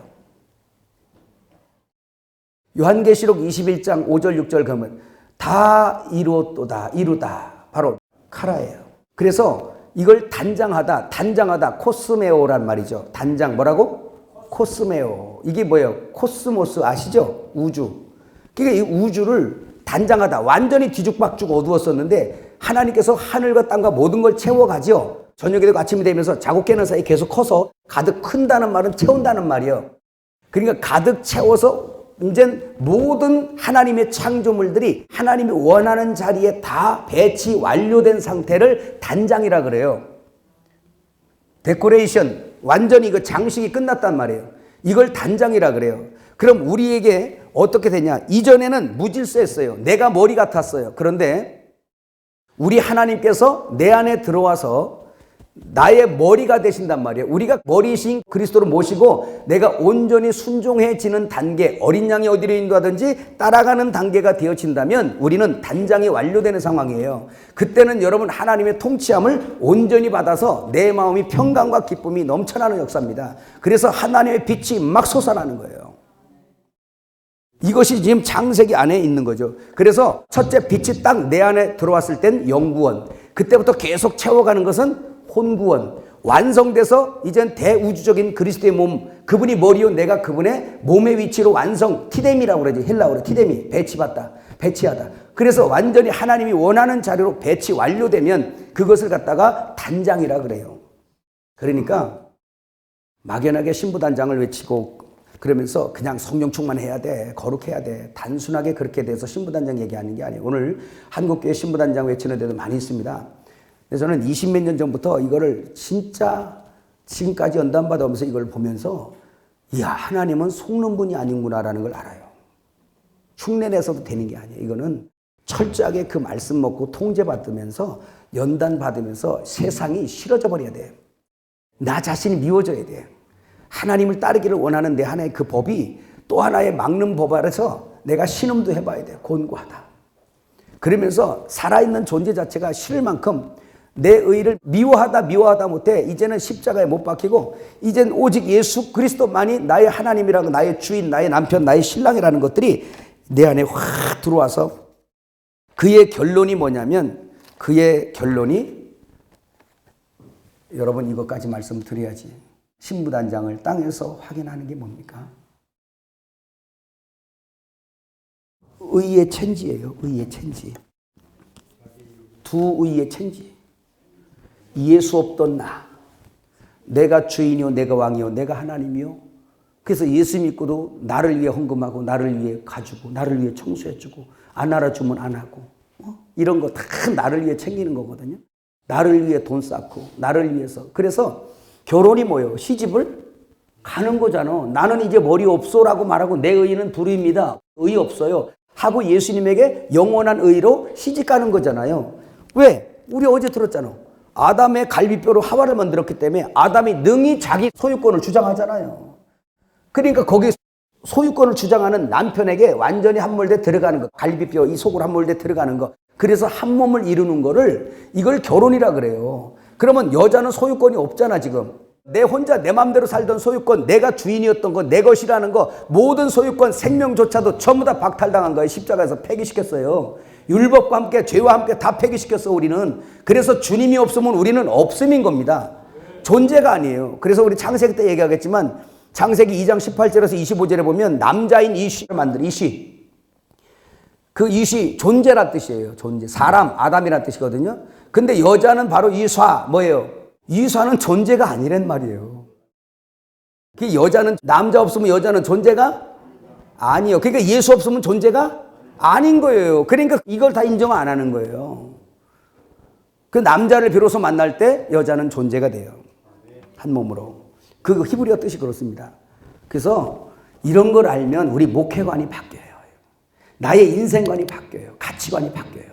요한계시록 21장 5절 6절 가면 다 이루었도다 이루다 바로 카라예요. 그래서 이걸 단장하다 코스메오란 말이죠. 단장 뭐라고? 코스메오. 이게 뭐예요? 코스모스 아시죠? 우주. 그러니까 이 우주를 단장하다 완전히 뒤죽박죽 어두웠었는데 하나님께서 하늘과 땅과 모든 걸 채워가죠. 저녁이 되고 아침이 되면서 자고 깨는 사이 계속 커서 가득 큰다는 말은 채운다는 말이에요. 그러니까 가득 채워서 이제 모든 하나님의 창조물들이 하나님이 원하는 자리에 다 배치 완료된 상태를 단장이라 그래요. 데코레이션 완전히 그 장식이 끝났단 말이에요. 이걸 단장이라 그래요. 그럼 우리에게 어떻게 되냐? 이전에는 무질서했어요. 내가 머리 같았어요. 그런데 우리 하나님께서 내 안에 들어와서 나의 머리가 되신단 말이에요. 우리가 머리이신 그리스도를 모시고 내가 온전히 순종해지는 단계, 어린 양이 어디로 인도하든지 따라가는 단계가 되어진다면 우리는 단장이 완료되는 상황이에요. 그때는 여러분 하나님의 통치함을 온전히 받아서 내 마음이 평강과 기쁨이 넘쳐나는 역사입니다. 그래서 하나님의 빛이 막 솟아나는 거예요. 이것이 지금 창세기 안에 있는 거죠. 그래서 첫째 빛이 딱 내 안에 들어왔을 땐 영구원, 그때부터 계속 채워가는 것은 혼구원, 완성돼서 이젠 대우주적인 그리스도의 몸, 그분이 머리요 내가 그분의 몸의 위치로 완성, 티데미라고 그러지. 헬라어로 티데미, 배치받다, 배치하다. 그래서 완전히 하나님이 원하는 자리로 배치 완료되면 그것을 갖다가 단장이라 그래요. 그러니까 막연하게 신부단장을 외치고 그러면서 그냥 성령 충만해야 돼, 거룩해야 돼, 단순하게 그렇게 돼서 신부단장 얘기하는 게 아니에요. 오늘 한국교회 신부단장 외치는 데도 많이 있습니다. 그래서 저는 20몇 년 전부터 이거를 진짜 지금까지 연단받아오면서 이걸 보면서 이야, 하나님은 속는 분이 아닌구나라는 걸 알아요. 흉내내서도 되는 게 아니에요. 이거는 철저하게 그 말씀 먹고 통제받으면서 연단받으면서 세상이 싫어져 버려야 돼요. 나 자신이 미워져야 돼요. 하나님을 따르기를 원하는 내 하나의 그 법이 또 하나의 막는 법 아래서 내가 신음도 해봐야 돼요. 곤고하다. 그러면서 살아있는 존재 자체가 싫을 만큼 내 의를 미워하다 못해 이제는 십자가에 못 박히고 이젠 오직 예수 그리스도만이 나의 하나님이라고, 나의 주인, 나의 남편, 나의 신랑이라는 것들이 내 안에 확 들어와서 그의 결론이 뭐냐면, 그의 결론이, 여러분 이것까지 말씀드려야지 신부단장을 땅에서 확인하는 게 뭡니까? 의의 체인지예요. 의의 체인지. 두 의의 체인지. 예수 없던 나, 내가 주인이요 내가 왕이요 내가 하나님이요. 그래서 예수 믿고도 나를 위해 헌금하고 나를 위해 가주고 나를 위해 청소해주고 안 알아주면 안 하고 이런 거 다 나를 위해 챙기는 거거든요. 나를 위해 돈 쌓고 나를 위해서. 그래서 결혼이 뭐예요? 시집을 가는 거잖아. 나는 이제 머리 없소라고 말하고 내 의는 불의입니다. 의 없어요 하고 예수님에게 영원한 의로 시집 가는 거잖아요. 왜? 우리 어제 들었잖아. 아담의 갈비뼈로 하와를 만들었기 때문에 아담이 능히 자기 소유권을 주장하잖아요. 그러니까 거기 소유권을 주장하는 남편에게 완전히 함몰돼 들어가는 거, 갈비뼈 이 속으로 함몰돼 들어가는 거. 그래서 한 몸을 이루는 거를, 이걸 결혼이라 그래요. 그러면 여자는 소유권이 없잖아. 지금 내 혼자 내 마음대로 살던 소유권, 내가 주인이었던 거, 내 것이라는 거, 모든 소유권, 생명조차도 전부 다 박탈당한 거예요. 십자가에서 폐기시켰어요. 율법과 함께, 죄와 함께 다 폐기시켰어 우리는. 그래서 주님이 없으면 우리는 없음인 겁니다. 존재가 아니에요. 그래서 우리 창세기 때 얘기하겠지만 창세기 2장 18절에서 25절에 보면 남자인 이시를 만들어. 이시, 그 이시 존재란 뜻이에요. 존재, 사람, 아담이란 뜻이거든요. 근데 여자는 바로 이쏴, 뭐예요? 이쏴는 존재가 아니란 말이에요. 그 여자는, 남자 없으면 여자는 존재가 아니에요. 그러니까 예수 없으면 존재가 아닌 거예요. 그러니까 이걸 다 인정 안 하는 거예요. 그 남자를 비로소 만날 때 여자는 존재가 돼요. 한 몸으로. 그 히브리어 뜻이 그렇습니다. 그래서 이런 걸 알면 우리 목회관이 바뀌어요. 나의 인생관이 바뀌어요. 가치관이 바뀌어요.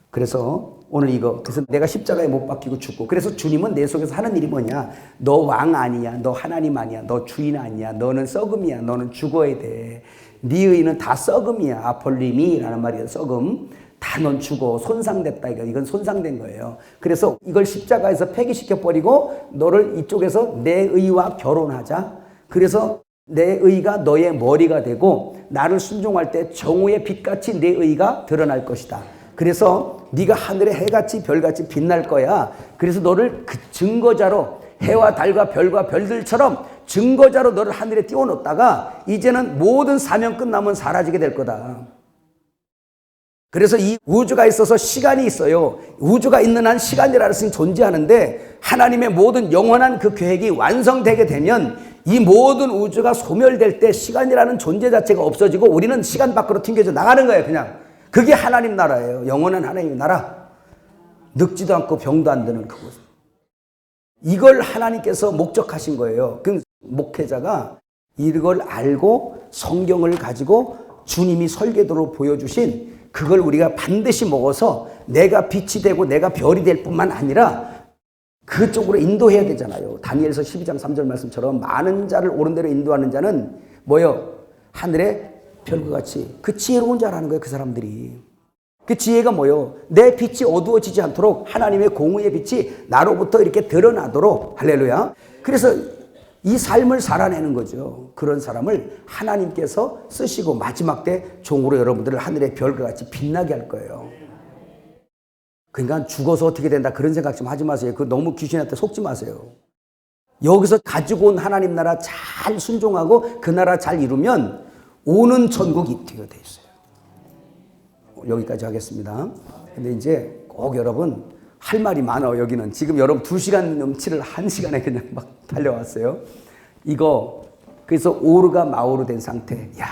그래서 오늘 이거, 그래서 내가 십자가에 못 박히고 죽고, 그래서 주님은 내 속에서 하는 일이 뭐냐? 너 왕 아니야, 너 하나님 아니야, 너 주인 아니야, 너는 썩음이야, 너는 죽어야 돼. 네 의는 다 썩음이야. 아폴림이라는 말이에요. 썩음. 다 넌 죽어. 손상됐다. 이건 손상된 거예요. 그래서 이걸 십자가에서 폐기시켜버리고 너를 이쪽에서 내 의와 결혼하자. 그래서 내 의가 너의 머리가 되고 나를 순종할 때 정오의 빛같이 내 의가 드러날 것이다. 그래서 네가 하늘의 해같이 별같이 빛날 거야. 그래서 너를 그 증거자로, 해와 달과 별과 별들처럼 증거자로 너를 하늘에 띄워놓다가 이제는 모든 사명 끝나면 사라지게 될 거다. 그래서 이 우주가 있어서 시간이 있어요. 우주가 있는 한 시간이라는 것은 존재하는데 하나님의 모든 영원한 그 계획이 완성되게 되면 이 모든 우주가 소멸될 때 시간이라는 존재 자체가 없어지고 우리는 시간 밖으로 튕겨져 나가는 거예요. 그냥 그게 하나님 나라예요. 영원한 하나님의 나라. 늙지도 않고 병도 안 드는 그곳. 이걸 하나님께서 목적하신 거예요. 그 목회자가 이걸 알고 성경을 가지고 주님이 설계도로 보여주신 그걸 우리가 반드시 먹어서 내가 빛이 되고 내가 별이 될 뿐만 아니라 그쪽으로 인도해야 되잖아요. 다니엘서 12장 3절 말씀처럼 많은 자를 옳은 대로 인도하는 자는 뭐요? 하늘의 별과 같이. 그 지혜로운 자라는 거예요. 그 사람들이. 그 지혜가 뭐요? 내 빛이 어두워지지 않도록 하나님의 공의의 빛이 나로부터 이렇게 드러나도록. 할렐루야. 그래서 이 삶을 살아내는 거죠. 그런 사람을 하나님께서 쓰시고 마지막 때 종으로 여러분들을 하늘의 별과 같이 빛나게 할 거예요. 그러니까 죽어서 어떻게 된다 그런 생각 좀 하지 마세요. 그 너무 귀신한테 속지 마세요. 여기서 가지고 온 하나님 나라 잘 순종하고 그 나라 잘 이루면 오는 천국이 되어 있어요. 여기까지 하겠습니다. 근데 이제 꼭 여러분 할 말이 많아요. 여기는 지금 여러분 2시간 넘치를 1시간에 그냥 막 달려왔어요. 이거 그래서 오르가 마오르 된 상태. 야,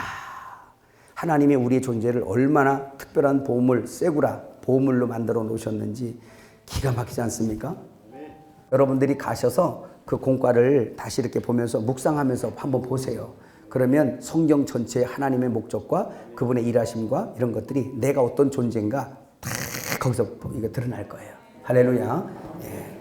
하나님이 우리의 존재를 얼마나 특별한 보물, 세구라 보물로 만들어 놓으셨는지 기가 막히지 않습니까? 네. 여러분들이 가셔서 그 공과를 다시 이렇게 보면서 묵상하면서 한번 보세요. 그러면 성경 전체의 하나님의 목적과 그분의 일하심과 이런 것들이 내가 어떤 존재인가 다 거기서 이거 드러날 거예요. 할렐루야. 예.